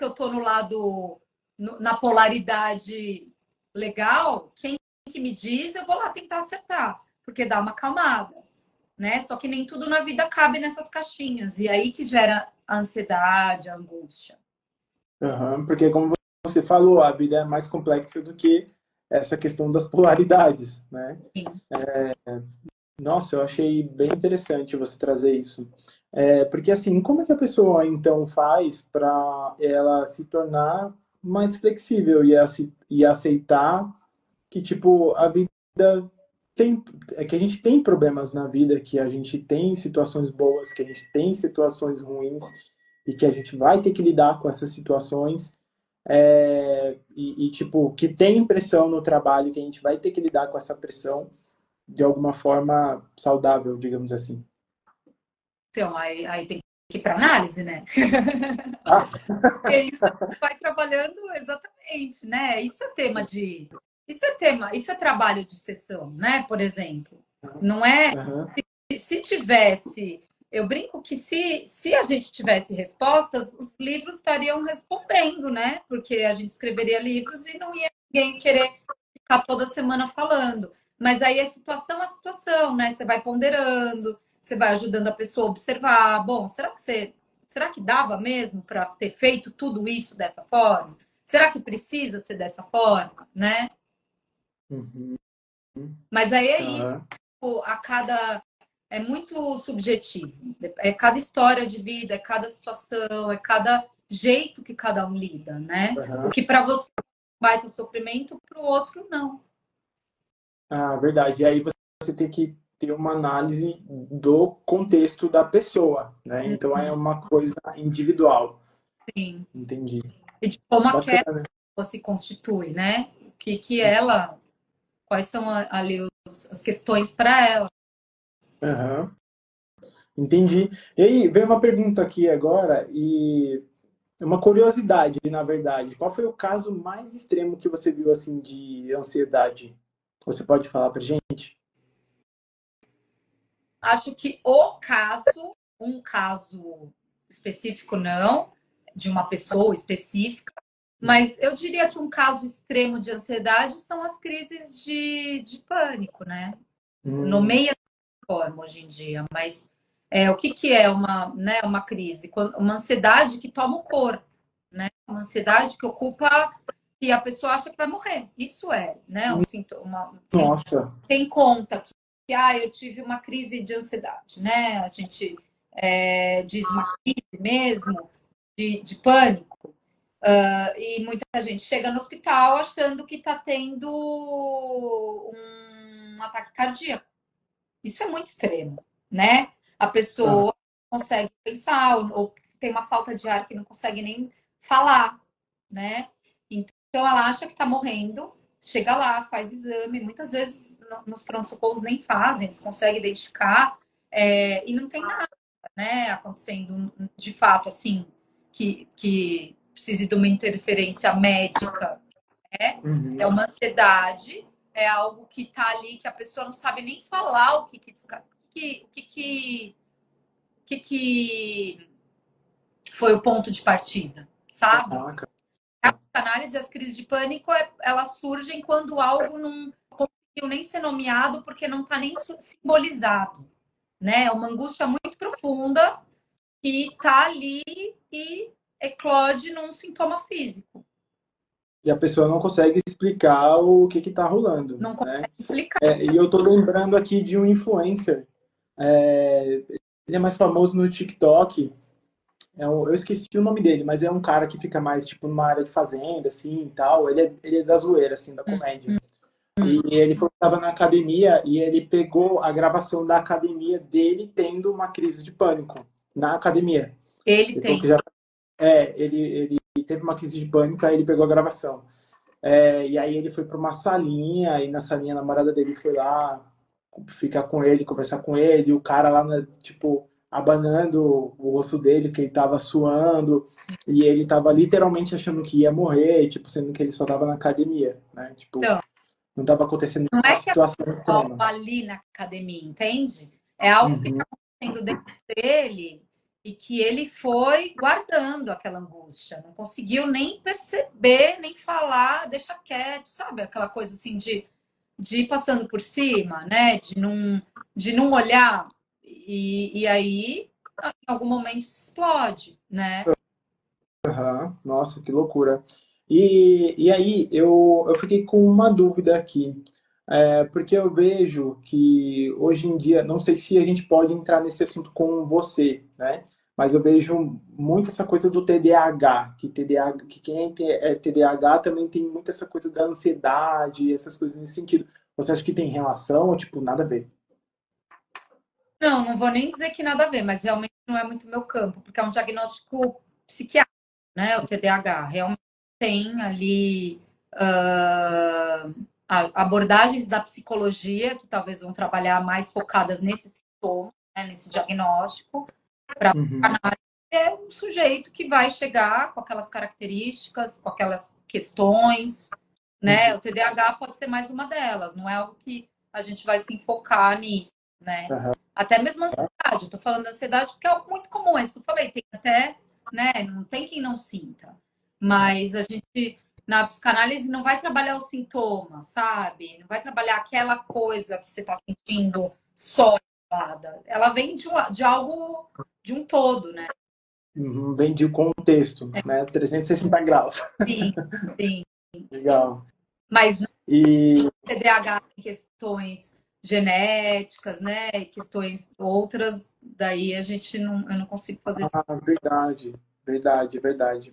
Speaker 1: eu tô no lado na polaridade legal, quem que me diz, eu vou lá tentar acertar, porque dá uma acalmada, né? Só que nem tudo na vida cabe nessas caixinhas, e aí que gera a ansiedade, a angústia.
Speaker 2: Uhum. Porque, como você falou, a vida é mais complexa do que essa questão das polaridades, né?
Speaker 1: Sim.
Speaker 2: Nossa, eu achei bem interessante você trazer isso. Porque, assim, como é que a pessoa, então, faz para ela se tornar mais flexível e aceitar que, tipo, a vida tem... É que a gente tem problemas na vida, que a gente tem situações boas, que a gente tem situações ruins e que a gente vai ter que lidar com essas situações. Tipo, que tem pressão no trabalho, que a gente vai ter que lidar com essa pressão de alguma forma saudável, digamos assim.
Speaker 1: Então, aí tem que ir para análise, né?
Speaker 2: Ah,
Speaker 1: Porque isso vai trabalhando exatamente, né? Isso é trabalho de sessão, né? Por exemplo, não é
Speaker 2: aham,
Speaker 1: se tivesse, eu brinco que se a gente tivesse respostas, os livros estariam respondendo, né? Porque a gente escreveria livros e não ia ninguém querer ficar toda semana falando. Mas aí é situação a situação, né? Você vai ponderando, você vai ajudando a pessoa a observar. Bom, será que dava mesmo para ter feito tudo isso dessa forma? Será que precisa ser dessa forma, né?
Speaker 2: uhum,
Speaker 1: Mas aí é isso,
Speaker 2: aham,
Speaker 1: a cada é muito subjetivo. É cada história de vida, é cada situação, é cada jeito que cada um lida, né? O
Speaker 2: aham.
Speaker 1: que para você vai ter sofrimento, para o outro não.
Speaker 2: Ah, verdade. E aí você tem que ter uma análise do contexto da pessoa, né? Então é uma coisa individual.
Speaker 1: Sim.
Speaker 2: Entendi.
Speaker 1: E de como aquela
Speaker 2: Bacana.
Speaker 1: pessoa se constitui, né? O que ela, quais são ali as questões para ela.
Speaker 2: Aham, entendi. E aí, vem uma pergunta aqui agora e uma curiosidade, na verdade. Qual foi o caso mais extremo que você viu assim de ansiedade? Você pode falar pra gente?
Speaker 1: Acho que um caso específico não, de uma pessoa específica, mas eu diria que um caso extremo de ansiedade são as crises de pânico, né?
Speaker 2: Hum,
Speaker 1: Nomeia de forma hoje em dia, mas o que, que é uma crise? Uma ansiedade que toma o corpo, né? Uma ansiedade que ocupa e a pessoa acha que vai morrer. Isso é, né? Um sintoma.
Speaker 2: nossa.
Speaker 1: Quem conta que eu tive uma crise de ansiedade, né? A gente diz uma crise mesmo de pânico. E muita gente chega no hospital achando que está tendo um ataque cardíaco. Isso é muito extremo, né? A
Speaker 2: Aham.
Speaker 1: pessoa não consegue pensar ou tem uma falta de ar que não consegue nem falar, né? Então ela acha que está morrendo, chega lá, faz exame, muitas vezes nos pronto-socorros nem fazem, eles conseguem identificar e não tem nada, né, acontecendo de fato assim que precise de uma interferência médica, né? É
Speaker 2: Uhum.
Speaker 1: uma ansiedade, é algo que está ali que a pessoa não sabe nem falar o que foi o ponto de partida, sabe?
Speaker 2: Caraca.
Speaker 1: A análise, as crises de pânico, elas surgem quando algo não conseguiu nem ser nomeado porque não está nem simbolizado, né? É uma angústia muito profunda que está ali e eclode num sintoma físico.
Speaker 2: E a pessoa não consegue explicar o que está rolando,
Speaker 1: Não
Speaker 2: né?
Speaker 1: consegue explicar.
Speaker 2: E eu tô lembrando aqui de um influencer. Ele é mais famoso no TikTok. Eu esqueci o nome dele, mas é um cara que fica mais tipo numa área de fazenda, assim, e tal. Ele é da zoeira, assim, da comédia. E ele falou que estava na academia e ele pegou a gravação da academia dele tendo uma crise de pânico na academia.
Speaker 1: Ele
Speaker 2: Ele falou
Speaker 1: tem.
Speaker 2: que já ele teve uma crise de pânico, aí ele pegou a gravação. E aí ele foi para uma salinha, e na salinha a namorada dele foi lá ficar com ele, conversar com ele, e o cara lá, né, tipo, abanando o rosto dele, que ele tava suando, e ele tava literalmente achando que ia morrer, tipo, sendo que ele só tava na academia, né? Tipo,
Speaker 1: Então,
Speaker 2: não tava acontecendo
Speaker 1: não
Speaker 2: nenhuma
Speaker 1: é que é
Speaker 2: situação
Speaker 1: algo
Speaker 2: extrema.
Speaker 1: ali na academia, entende? É algo que
Speaker 2: Uhum,
Speaker 1: está acontecendo dentro dele e que ele foi guardando aquela angústia. Não conseguiu nem perceber, nem falar, deixa quieto, sabe? Aquela coisa assim de ir passando por cima, né? De não olhar. E aí, em algum momento, explode, né?
Speaker 2: aham. Nossa, que loucura. E aí, eu fiquei com uma dúvida aqui. Porque eu vejo que hoje em dia, não sei se a gente pode entrar nesse assunto com você, né? Mas eu vejo muito essa coisa do TDAH, que quem é TDAH também tem muito essa coisa da ansiedade, essas coisas nesse sentido. Você acha que tem relação ou, tipo, nada a ver?
Speaker 1: Não, não vou nem dizer que nada a ver, mas realmente não é muito meu campo, porque é um diagnóstico psiquiátrico, né? O TDAH. Realmente tem ali abordagens da psicologia que talvez vão trabalhar mais focadas nesse sintoma, né? Nesse diagnóstico. Para
Speaker 2: Uhum,
Speaker 1: é um sujeito que vai chegar com aquelas características, com aquelas questões, né?
Speaker 2: uhum,
Speaker 1: O TDAH pode ser mais uma delas, não é algo que a gente vai se enfocar nisso, né?
Speaker 2: aham,
Speaker 1: Até mesmo a ansiedade, eu tô falando da ansiedade porque é algo muito comum, é isso que eu falei, tem até, né? Não tem quem não sinta, mas a gente na psicanálise não vai trabalhar os sintomas, sabe? Não vai trabalhar aquela coisa que você está sentindo só. Ela vem de algo, de um todo, né?
Speaker 2: uhum. Bem de contexto, né? 360 graus.
Speaker 1: Sim, sim.
Speaker 2: Legal.
Speaker 1: Mas no
Speaker 2: E
Speaker 1: TDAH tem questões genéticas, né? E questões outras, daí a gente não, eu não consigo fazer isso.
Speaker 2: verdade, verdade, verdade.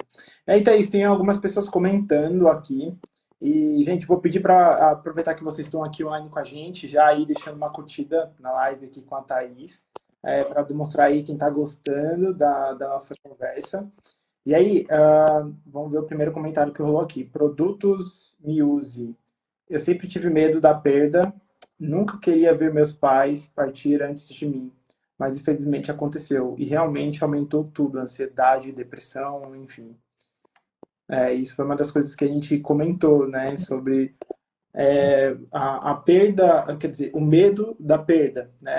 Speaker 2: Thaís, tem algumas pessoas comentando aqui. E, gente, vou pedir para aproveitar que vocês estão aqui online com a gente, já ir deixando uma curtida na live aqui com a Thaís, para demonstrar aí quem está gostando da nossa conversa. E aí, vamos ver o primeiro comentário que rolou aqui. Produtos Muse. Eu sempre tive medo da perda, nunca queria ver meus pais partir antes de mim, mas infelizmente aconteceu e realmente aumentou tudo, ansiedade, depressão, enfim. Isso foi uma das coisas que a gente comentou, né, sobre a perda, quer dizer, o medo da perda, né,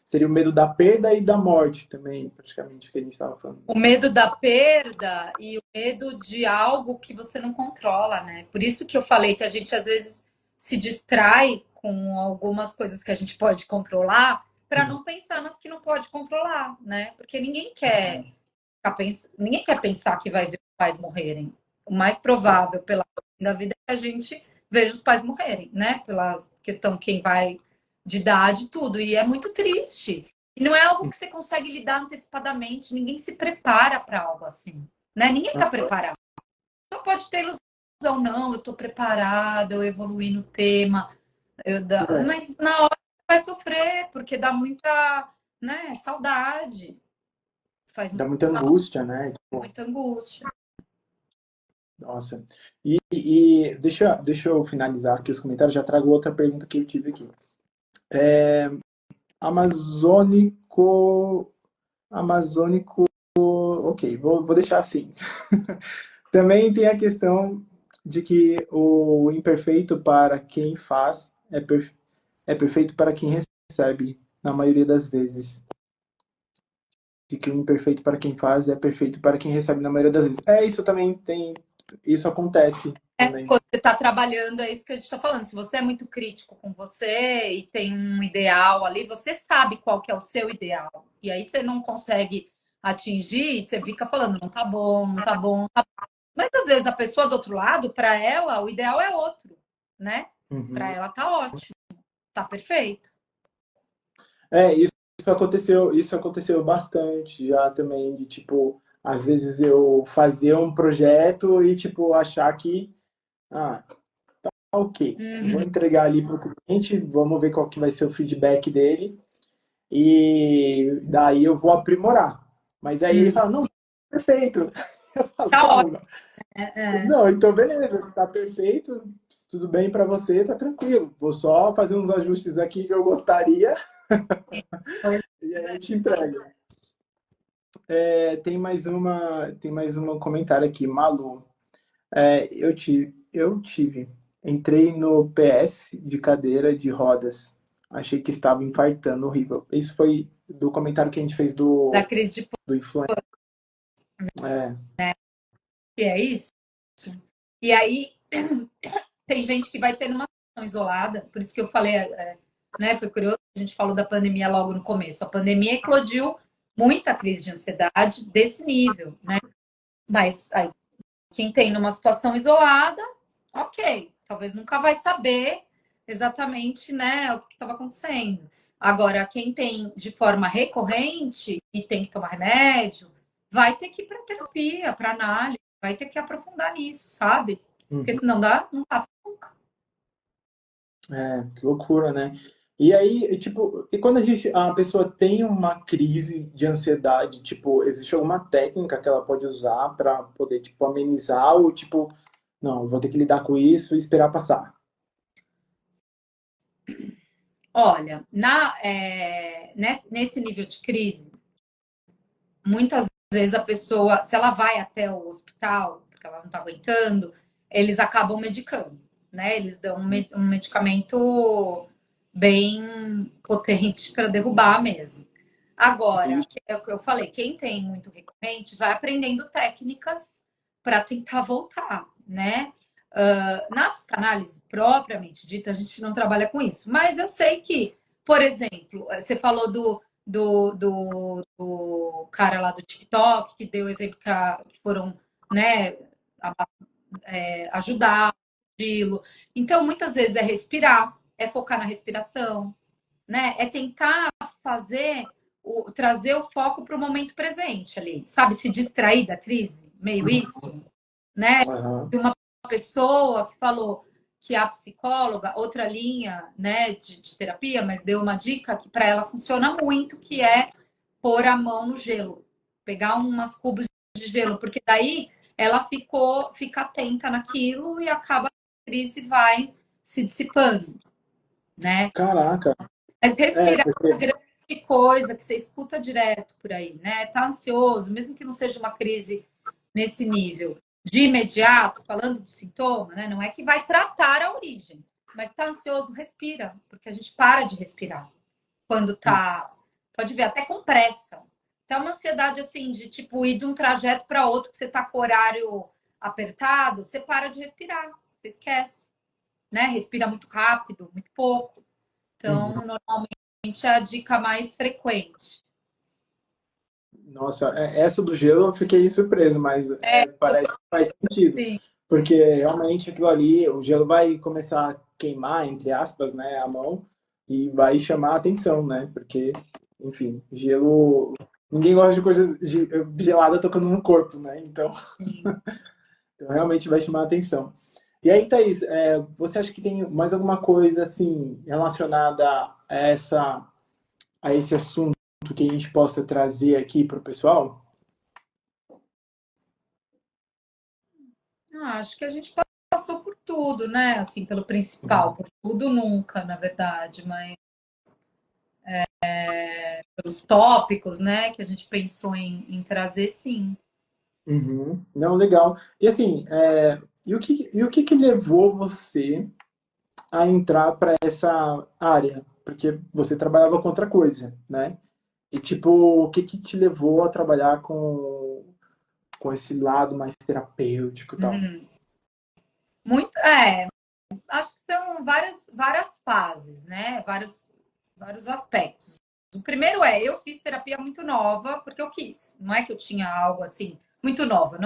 Speaker 2: seria o medo da perda e da morte também, praticamente, que a gente estava falando.
Speaker 1: O medo da perda e o medo de algo que você não controla, né? Por isso que eu falei que a gente às vezes se distrai com algumas coisas que a gente pode controlar para não pensar nas que não pode controlar, né? Porque ninguém quer pensar que vai ver os pais morrerem. O mais provável pela da vida é que a gente veja os pais morrerem, né? Pela questão quem vai de idade, tudo. E é muito triste. E não é algo que você consegue lidar antecipadamente. Ninguém se prepara para algo assim, né? Ninguém está preparado. Só pode ter ilusão, não. Eu estou preparada, eu evoluí no tema. Mas na hora você vai sofrer, porque dá muita, né, saudade. Faz
Speaker 2: Dá muita angústia, né? Tipo,
Speaker 1: muita angústia.
Speaker 2: nossa. E deixa eu finalizar aqui os comentários, já trago outra pergunta que eu tive aqui. Amazônico. Amazônico. Ok, vou deixar assim. Também tem a questão de que o imperfeito para quem faz é perfeito para quem recebe, na maioria das vezes. De que o imperfeito para quem faz é perfeito para quem recebe, na maioria das vezes. Isso também tem. Isso acontece também.
Speaker 1: Quando você está trabalhando, é isso que a gente está falando. Se você é muito crítico com você e tem um ideal ali, você sabe qual que é o seu ideal. E aí você não consegue atingir, você fica falando, não tá bom, não tá bom, não tá bom. Mas às vezes a pessoa do outro lado, para ela, o ideal é outro, né? Para
Speaker 2: Uhum.
Speaker 1: ela tá ótimo, tá perfeito.
Speaker 2: Isso aconteceu bastante já também, de tipo, às vezes eu fazer um projeto e tipo achar que, ah, ok. Vou
Speaker 1: Uhum.
Speaker 2: entregar ali para o cliente, vamos ver qual que vai ser o feedback dele e daí eu vou aprimorar. Mas aí ele
Speaker 1: Hum.
Speaker 2: fala, não, perfeito. Eu falo,
Speaker 1: Tá ótimo.
Speaker 2: calma.
Speaker 1: É.
Speaker 2: Não, então beleza, está perfeito, tudo bem para você, tá tranquilo. Vou só fazer uns ajustes aqui que eu gostaria
Speaker 1: Pois
Speaker 2: e aí
Speaker 1: é.
Speaker 2: eu te entrego. Tem mais um comentário aqui, Malu. Eu tive. Entrei no PS de cadeira de rodas. Achei que estava infartando, horrível. Isso foi do comentário que a gente fez
Speaker 1: Da crise de
Speaker 2: do influencer. É.
Speaker 1: que é isso. E aí tem gente que vai ter numa situação isolada, por isso que eu falei, né? Foi curioso, a gente falou da pandemia logo no começo. A pandemia eclodiu muita crise de ansiedade desse nível, né? Mas aí, quem tem numa situação isolada, ok, talvez nunca vai saber exatamente, né, o que estava acontecendo. Agora, quem tem de forma recorrente e tem que tomar remédio, vai ter que ir para terapia, para análise, vai ter que aprofundar nisso, sabe? Porque
Speaker 2: Uhum.
Speaker 1: senão dá, não passa nunca.
Speaker 2: Que loucura, né? E aí, tipo, e quando a pessoa tem uma crise de ansiedade, tipo, existe alguma técnica que ela pode usar para poder, tipo, amenizar ou, tipo, não, vou ter que lidar com isso e esperar passar?
Speaker 1: Olha, nesse nível de crise, muitas vezes a pessoa, se ela vai até o hospital, porque ela não está aguentando, eles acabam medicando, né? Eles dão um medicamento bem potente para derrubar mesmo. Agora,
Speaker 2: Isso.
Speaker 1: que é o que eu falei, quem tem muito recorrente vai aprendendo técnicas para tentar voltar, né? Na psicanálise propriamente dita, a gente não trabalha com isso, mas eu sei que, por exemplo, você falou do cara lá do TikTok, que deu exemplo que foram, né, ajudar, então, muitas vezes é respirar, é focar na respiração, né? É tentar fazer trazer o foco para o momento presente ali, sabe? Se distrair da crise, meio isso, né?
Speaker 2: Aham.
Speaker 1: E uma pessoa que falou que a psicóloga, outra linha, né, de terapia, mas deu uma dica que para ela funciona muito, que é pôr a mão no gelo, pegar umas cubos de gelo, porque daí ela fica atenta naquilo e acaba a crise vai se dissipando, né?
Speaker 2: Caraca.
Speaker 1: Mas respirar é uma
Speaker 2: Porque.
Speaker 1: grande coisa que você escuta direto por aí, né? Tá ansioso, mesmo que não seja uma crise nesse nível. De imediato, falando do sintoma, né? Não é que vai tratar a origem, mas tá ansioso, respira, porque a gente para de respirar quando tá, pode ver, até com pressa. Então, uma ansiedade assim de tipo ir de um trajeto para outro que você tá com o horário apertado, você para de respirar, você esquece, né? Respira muito rápido, muito pouco.
Speaker 2: Uhum.
Speaker 1: Então, normalmente é a dica mais frequente.
Speaker 2: Nossa, essa do gelo eu fiquei surpreso, mas
Speaker 1: É,
Speaker 2: parece que faz sentido.
Speaker 1: sim.
Speaker 2: Porque realmente aquilo ali, o gelo vai começar a queimar, entre aspas, né, a mão e vai chamar a atenção, né? Porque, enfim, gelo. Ninguém gosta de coisa gelada tocando no corpo, né? Então, então realmente vai chamar a atenção. E aí, Thaís, você acha que tem mais alguma coisa assim relacionada a esse assunto que a gente possa trazer aqui para o pessoal?
Speaker 1: Acho que a gente passou por tudo, né? Assim, pelo principal, por tudo nunca, na verdade, mas pelos tópicos, né, que a gente pensou em trazer, sim.
Speaker 2: Uhum. Não, legal. E assim, e o que que levou você a entrar para essa área? Porque você trabalhava com outra coisa, né? E tipo, o que que te levou a trabalhar com esse lado mais terapêutico e tal?
Speaker 1: Uhum. Muito, acho que são várias fases, né? Vários aspectos. O primeiro eu fiz terapia muito nova porque eu quis. Não é que eu tinha algo assim muito nova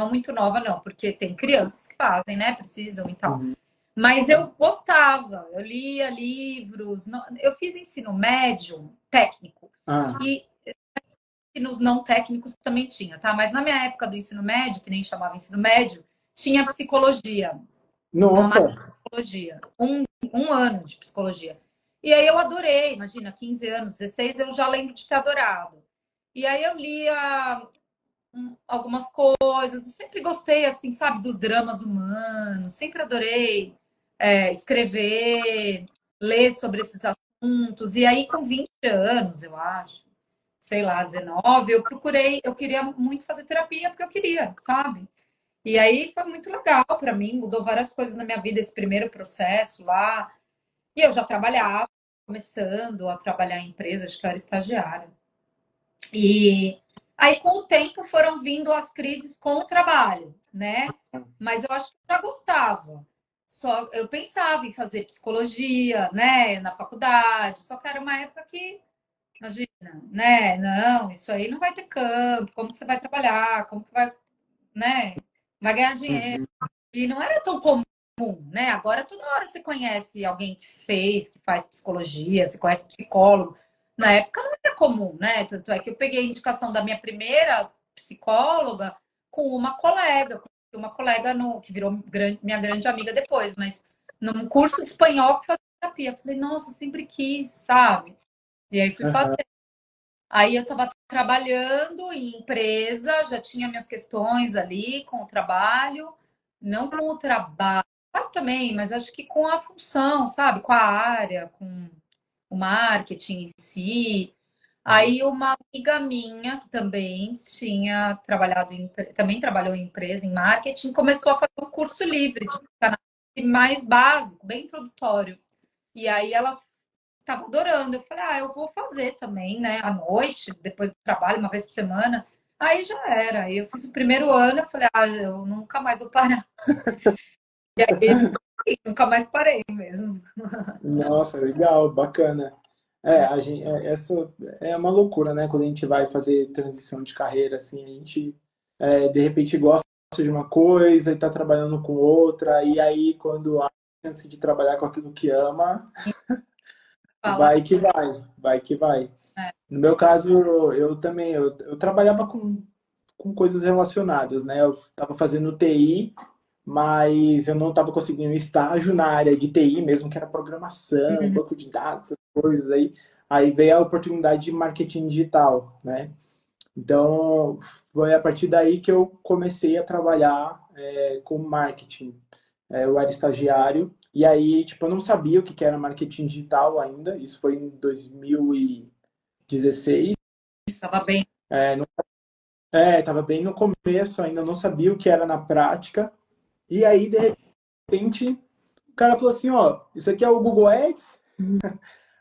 Speaker 1: não, porque tem crianças que fazem, né? Precisam e tal.
Speaker 2: Uhum.
Speaker 1: Mas eu gostava, eu lia livros, eu fiz ensino médio técnico
Speaker 2: Ah,
Speaker 1: e ensinos não técnicos também tinha, tá? Mas na minha época do ensino médio, que nem chamava ensino médio, tinha psicologia, uma
Speaker 2: nossa!
Speaker 1: psicologia. Um ano de psicologia. E aí eu adorei, imagina, 15 anos, 16, eu já lembro de ter adorado. E aí eu lia algumas coisas, eu sempre gostei, assim, sabe, dos dramas humanos, sempre adorei escrever, ler sobre esses assuntos. E aí, com 20 anos, eu acho, sei lá, 19, eu queria muito fazer terapia, porque eu queria, sabe? E aí foi muito legal para mim, mudou várias coisas na minha vida, esse primeiro processo lá. E eu já trabalhava, começando a trabalhar em empresa, acho que eu era estagiária. E aí, com o tempo, foram vindo as crises com o trabalho, né? Mas eu acho que eu já gostava. Só eu pensava em fazer psicologia, né, na faculdade, só que era uma época que, imagina, né? Não, isso aí não vai ter campo, como que você vai trabalhar, como que vai, né? Vai ganhar dinheiro.
Speaker 2: Uhum.
Speaker 1: E não era tão comum, né? Agora toda hora você conhece alguém que fez, que faz psicologia, você conhece psicólogo. Na época não era comum, né? Tanto é que eu peguei a indicação da minha primeira psicóloga com uma colega no, que virou minha grande amiga depois, mas num curso de espanhol que fazia terapia. Eu falei, nossa, eu sempre quis, sabe? E aí fui fazer.
Speaker 2: Aham.
Speaker 1: Aí eu estava trabalhando em empresa, já tinha minhas questões ali com o trabalho, não com o trabalho também, mas acho que com a função, sabe? Com a área, com o marketing em si.
Speaker 2: Uhum.
Speaker 1: Aí uma amiga minha, que também tinha trabalhado também trabalhou em empresa, em marketing, começou a fazer um curso livre de psicanálise mais básico, bem introdutório. E aí ela tava adorando. Eu falei, eu vou fazer também, né? À noite, depois do trabalho, uma vez por semana. Aí já era. Aí eu fiz o primeiro ano, eu falei, eu nunca mais vou parar. E aí, nunca mais parei mesmo.
Speaker 2: Nossa, legal, bacana. Essa é uma loucura, né? Quando a gente vai fazer transição de carreira, assim, a gente de repente gosta de uma coisa e está trabalhando com outra, e aí quando há a chance de trabalhar com aquilo que ama,
Speaker 1: Fala,
Speaker 2: vai que vai.
Speaker 1: é,
Speaker 2: No meu caso, eu também, eu trabalhava com coisas relacionadas, né? Eu estava fazendo TI, mas eu não estava conseguindo estágio na área de TI mesmo, que era programação,
Speaker 1: uhum,
Speaker 2: banco de dados, essas coisas aí. Aí veio a oportunidade de marketing digital, né? Então, foi a partir daí que eu comecei a trabalhar com marketing. Eu era estagiário, e aí, tipo, eu não sabia o que era marketing digital ainda, isso foi em 2016.
Speaker 1: tava bem.
Speaker 2: É, tava bem no começo ainda, eu não sabia o que era na prática. E aí, de repente, o cara falou assim, ó, isso aqui é o Google Ads,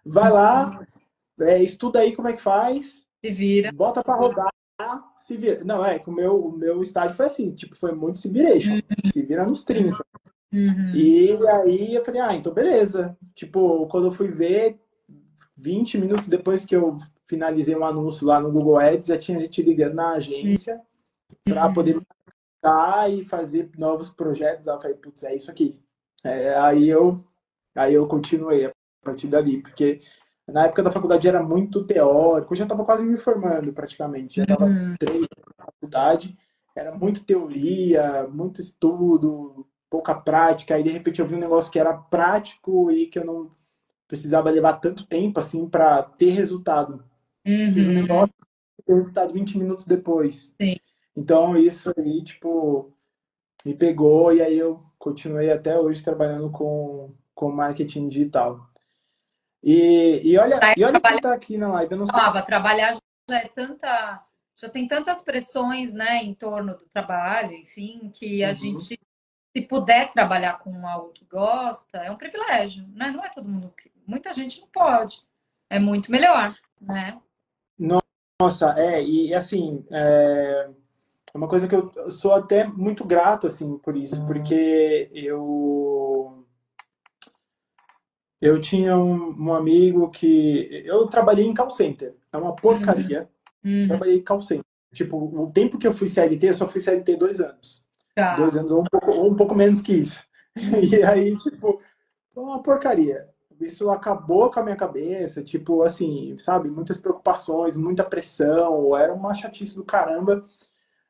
Speaker 2: vai lá, estuda aí como é que faz,
Speaker 1: Se vira.
Speaker 2: bota para rodar, se vira. Não, que o meu estágio foi assim, tipo, foi muito se viration, se vira nos 30.
Speaker 1: Uhum,
Speaker 2: E aí eu falei, então beleza. Tipo, quando eu fui ver, 20 minutos depois que eu finalizei um anúncio lá no Google Ads, já tinha gente ligando na agência para poder
Speaker 1: uhum.
Speaker 2: marcar e fazer novos projetos. Aí eu falei, putz, é isso aqui. Aí eu continuei a partir dali, porque na época da faculdade era muito teórico, eu já estava quase me formando praticamente, já estava
Speaker 1: Uhum.
Speaker 2: 3 anos na faculdade, era muito teoria, muito estudo, pouca prática, aí de repente eu vi um negócio que era prático e que eu não precisava levar tanto tempo assim para ter resultado. Fiz um
Speaker 1: Uhum.
Speaker 2: negócio e ter resultado 20 minutos depois.
Speaker 1: Sim.
Speaker 2: Então isso aí, tipo, me pegou e aí eu continuei até hoje trabalhando com marketing digital.
Speaker 1: Aí
Speaker 2: E olha quem
Speaker 1: trabalhar,
Speaker 2: está aqui na live, eu não sei.
Speaker 1: trabalhar já é tanta, já tem tantas pressões, né, em torno do trabalho, enfim, que a
Speaker 2: Uhum.
Speaker 1: gente se puder trabalhar com algo que gosta, é um privilégio, né? Não é todo mundo que, muita gente não pode. É muito melhor, né?
Speaker 2: Nossa, e assim, é uma coisa que eu sou até muito grato assim por isso, porque eu tinha um amigo que eu trabalhei em call center, é uma
Speaker 1: Uhum,
Speaker 2: porcaria.
Speaker 1: uhum,
Speaker 2: Trabalhei em call center. Tipo, o tempo que eu fui CLT, eu só fui CLT 2 anos. Dois
Speaker 1: tá.
Speaker 2: anos ou um pouco menos que isso. E aí, tipo, foi uma porcaria. Isso acabou com a minha cabeça, tipo, assim, sabe, muitas preocupações, muita pressão, era uma chatice do caramba.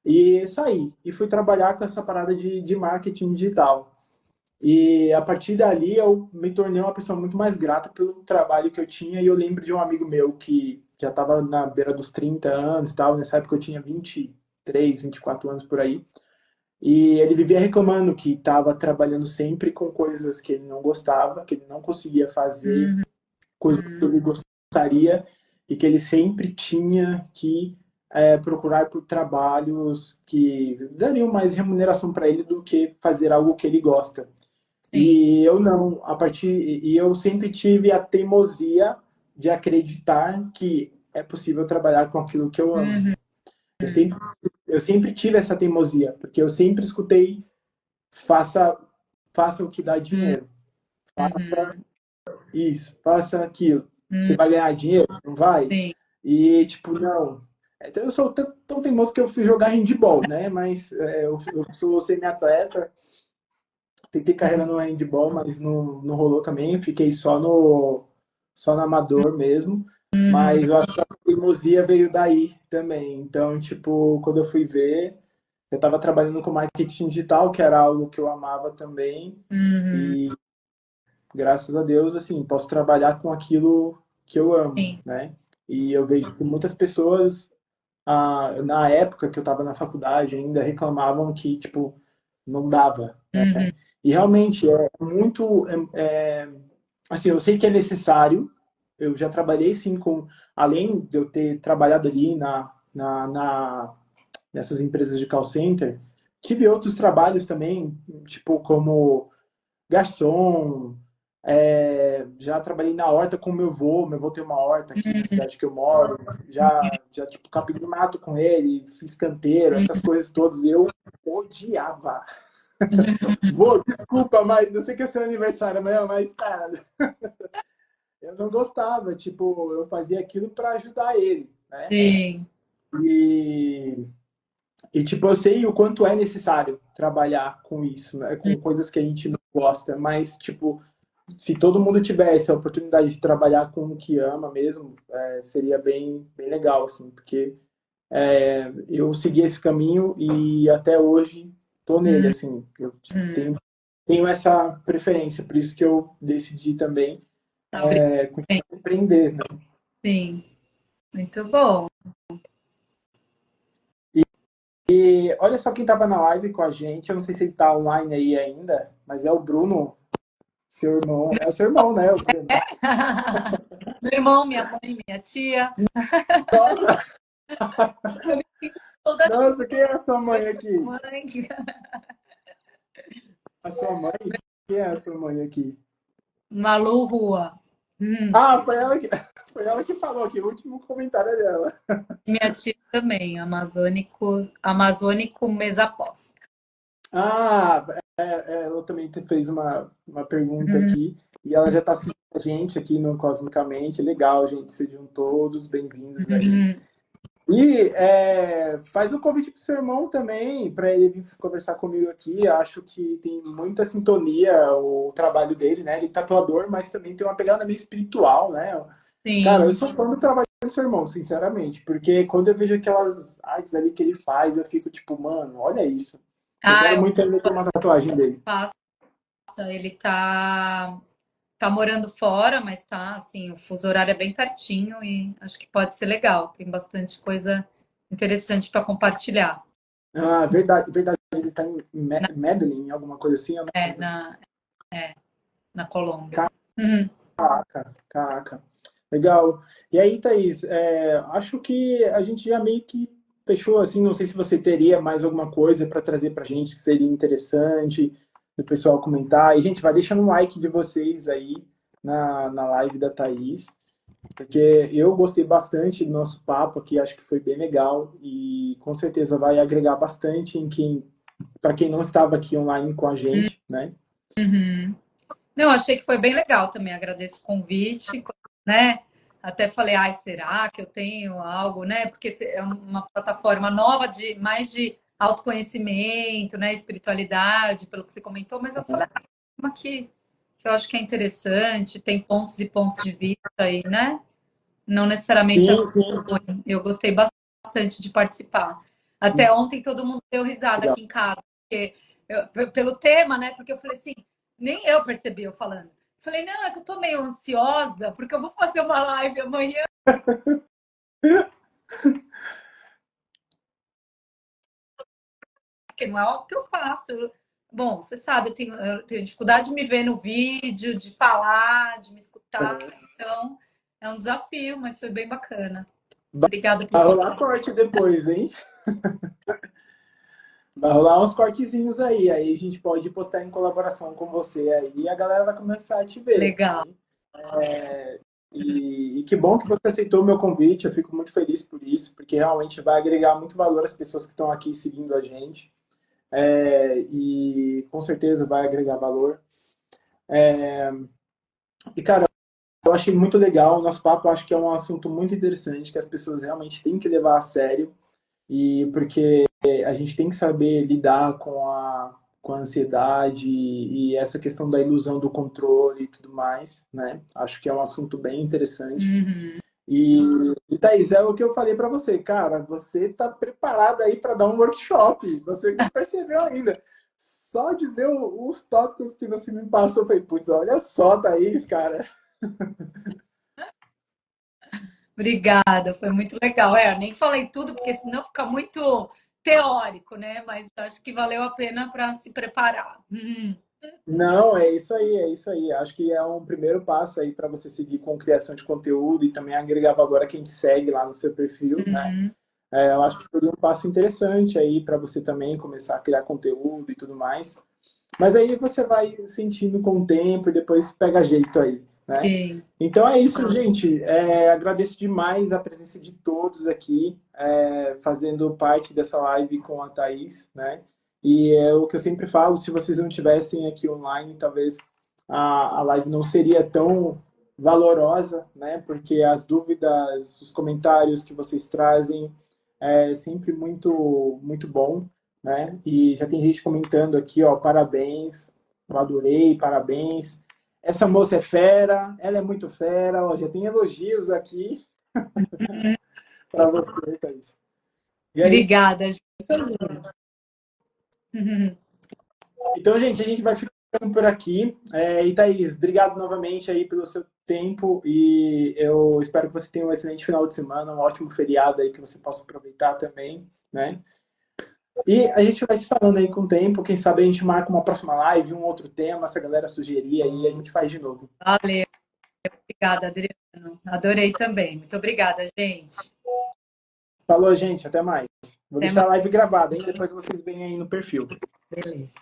Speaker 2: E saí, e fui trabalhar com essa parada de marketing digital. E a partir dali eu me tornei uma pessoa muito mais grata pelo trabalho que eu tinha. E eu lembro de um amigo meu que já estava na beira dos 30 anos e tal. Nessa época eu tinha 23, 24 anos por aí. E ele vivia reclamando que estava trabalhando sempre com coisas que ele não gostava, que ele não conseguia fazer,
Speaker 1: Uhum.
Speaker 2: coisas que ele gostaria, e que ele sempre tinha que procurar por trabalhos que dariam mais remuneração para ele do que fazer algo que ele gosta.
Speaker 1: Sim.
Speaker 2: E eu não, e eu sempre tive a teimosia de acreditar que é possível trabalhar com aquilo que eu amo.
Speaker 1: Uhum.
Speaker 2: Eu sempre, eu sempre tive essa teimosia, porque eu sempre escutei faça, faça o que dá dinheiro, faça
Speaker 1: Uhum.
Speaker 2: isso, faça aquilo. Você
Speaker 1: Uhum.
Speaker 2: vai ganhar dinheiro? Não vai?
Speaker 1: Sim.
Speaker 2: E tipo, não. Então eu sou tão teimoso que eu fui jogar handball, né? Mas eu sou semi-atleta, tentei carreira
Speaker 1: Uhum.
Speaker 2: no handball, mas não rolou também. Fiquei só no amador mesmo.
Speaker 1: Uhum.
Speaker 2: Mas eu acho que a teimosia veio daí também. Então, tipo, quando eu fui ver, eu estava trabalhando com marketing digital, que era algo que eu amava também.
Speaker 1: Uhum.
Speaker 2: E graças a Deus, assim, posso trabalhar com aquilo que eu amo,
Speaker 1: Sim.
Speaker 2: né? E eu vejo que muitas pessoas, na época que eu estava na faculdade ainda, reclamavam que, tipo, não dava.
Speaker 1: Uhum.
Speaker 2: E realmente é muito. Assim, eu sei que é necessário. Eu já trabalhei, sim, com. Além de eu ter trabalhado ali nessas empresas de call center, tive outros trabalhos também, tipo, como garçom. Já trabalhei na horta com meu avô tem uma horta aqui na
Speaker 1: Uhum.
Speaker 2: cidade que eu moro, já tipo, capinei mato com ele, fiz canteiro, essas coisas todas, eu odiava. Vô, desculpa, mas eu sei que é seu aniversário amanhã, mas, cara, eu não gostava, tipo, eu fazia aquilo para ajudar ele, né?
Speaker 1: Sim.
Speaker 2: E, tipo, eu sei o quanto é necessário trabalhar com isso, né? Com coisas que a gente não gosta, mas, tipo, se todo mundo tivesse a oportunidade de trabalhar com o que ama mesmo, seria bem legal, assim, porque eu segui esse caminho e até hoje tô nele, assim, eu
Speaker 1: Uhum.
Speaker 2: tenho essa preferência, por isso que eu decidi também
Speaker 1: Abrir.
Speaker 2: continuar a empreender, né?
Speaker 1: Sim. Muito bom.
Speaker 2: E olha só quem estava na live com a gente, eu não sei se ele está online aí ainda, mas é o Bruno, seu irmão, é o seu irmão, né, o Bruno?
Speaker 1: Meu irmão, minha mãe, minha tia.
Speaker 2: Nossa,
Speaker 1: Eu me sinto toda tia,
Speaker 2: nossa, quem é a sua mãe aqui?
Speaker 1: mãe.
Speaker 2: A sua mãe? Quem é a sua mãe aqui?
Speaker 1: Malu Rua.
Speaker 2: Ah, foi ela que falou aqui, o último comentário é dela.
Speaker 1: Minha tia também, amazônico mesa aposta.
Speaker 2: Ah, ela também fez uma pergunta aqui e ela já está seguindo a gente aqui no Cosmicamente. Legal, gente, sejam todos bem-vindos aí.
Speaker 1: Uhum.
Speaker 2: E faz um convite para o seu irmão também, para ele vir conversar comigo aqui. Acho que tem muita sintonia o trabalho dele, né? Ele é tatuador, mas também tem uma pegada meio espiritual, né? Cara, eu
Speaker 1: Sim.
Speaker 2: sou fã do trabalho do seu irmão, sinceramente, porque quando eu vejo aquelas artes ali que ele faz, eu fico tipo, mano, olha isso. Eu
Speaker 1: Ah,
Speaker 2: quero
Speaker 1: eu
Speaker 2: muito ainda ter uma tatuagem dele.
Speaker 1: faço. Ele tá morando fora, mas tá assim, o fuso horário é bem pertinho e acho que pode ser legal. Tem bastante coisa interessante para compartilhar.
Speaker 2: Ah, verdade, verdade. Ele tá em
Speaker 1: Na,
Speaker 2: Medellín, alguma coisa assim, eu não
Speaker 1: é,
Speaker 2: lembro.
Speaker 1: na, na Colômbia. Uhum.
Speaker 2: Caraca, caraca. Legal. E aí, Thaís, acho que a gente já meio que fechou assim. Não sei se você teria mais alguma coisa para trazer para a gente que seria interessante o pessoal comentar. E, gente, vai deixando um like de vocês aí na live da Thaís, porque eu gostei bastante do nosso papo aqui, acho que foi bem legal e com certeza vai agregar bastante para quem não estava aqui online com a gente, né?
Speaker 1: Uhum. Não, achei que foi bem legal também. Agradeço o convite, né? Até falei, ai, será que eu tenho algo, né? Porque é uma plataforma nova de mais de autoconhecimento, né? Espiritualidade, pelo que você comentou, mas eu falei, uma que eu acho que é interessante, tem pontos e pontos de vista aí, né? Não necessariamente
Speaker 2: Sim,
Speaker 1: assim,
Speaker 2: sim.
Speaker 1: eu gostei bastante de participar. Até ontem todo mundo deu risada
Speaker 2: Legal.
Speaker 1: aqui em casa, porque pelo tema, né? Porque eu falei assim. Nem eu percebi eu falando. Falei, não, é que eu tô meio ansiosa, porque eu vou fazer uma live amanhã, que não é algo que eu faço. Bom, você sabe, eu tenho dificuldade de me ver no vídeo, de falar, de me escutar. Então, é um desafio, mas foi bem bacana. Obrigada pelo
Speaker 2: Vai
Speaker 1: convite.
Speaker 2: rolar corte depois, hein? Vai rolar uns cortezinhos aí a gente pode postar em colaboração com você aí e a galera vai começar a te ver,
Speaker 1: Legal.
Speaker 2: né? E que bom que você aceitou o meu convite, eu fico muito feliz por isso, porque realmente vai agregar muito valor às pessoas que estão aqui seguindo a gente, e com certeza vai agregar valor. E, cara, eu achei muito legal o nosso papo, eu acho que é um assunto muito interessante, que as pessoas realmente têm que levar a sério, e porque a gente tem que saber lidar com a ansiedade e essa questão da ilusão do controle e tudo mais, né? Acho que é um assunto bem interessante.
Speaker 1: Uhum.
Speaker 2: E, Thaís, é o que eu falei para você, cara, você tá preparada aí para dar um workshop, você não percebeu ainda. Só de ver os tópicos que você me passou, eu falei, putz, olha só, Thaís, cara.
Speaker 1: Obrigada, foi muito legal. Eu nem falei tudo, porque senão fica muito teórico, né? Mas acho que valeu a pena para se preparar.
Speaker 2: Não, é isso aí, é isso aí. Acho que é um primeiro passo aí para você seguir com criação de conteúdo e também agregar valor a quem te segue lá no seu perfil, né?
Speaker 1: Uhum.
Speaker 2: Eu acho que seria um passo interessante aí para você também começar a criar conteúdo e tudo mais. Mas aí você vai sentindo com o tempo e depois pega jeito aí, né?
Speaker 1: Sim.
Speaker 2: Então é isso, gente. Agradeço demais a presença de todos aqui, fazendo parte dessa live com a Thaís, né? E é o que eu sempre falo, se vocês não tivessem aqui online, talvez a live não seria tão valorosa, né? Porque as dúvidas, os comentários que vocês trazem é sempre muito, muito bom, né? E já tem gente comentando aqui, ó, parabéns, eu adorei, parabéns. Essa moça é fera, ela é muito fera, ó, já tem elogios aqui para você, Thaís. E aí,
Speaker 1: Obrigada, gente. Uhum.
Speaker 2: então, gente, a gente vai ficando por aqui. E Thaís, obrigado novamente aí pelo seu tempo e eu espero que você tenha um excelente final de semana, um ótimo feriado aí que você possa aproveitar também, né? E a gente vai se falando aí com o tempo, quem sabe a gente marca uma próxima live, um outro tema, se a galera sugerir aí, a gente faz de novo.
Speaker 1: Valeu, obrigada, Adriano. Adorei também. Muito obrigada, gente.
Speaker 2: Falou, gente, até mais. Vou
Speaker 1: Até
Speaker 2: deixar a
Speaker 1: mais.
Speaker 2: live gravada, hein? Depois vocês veem aí no perfil.
Speaker 1: Beleza.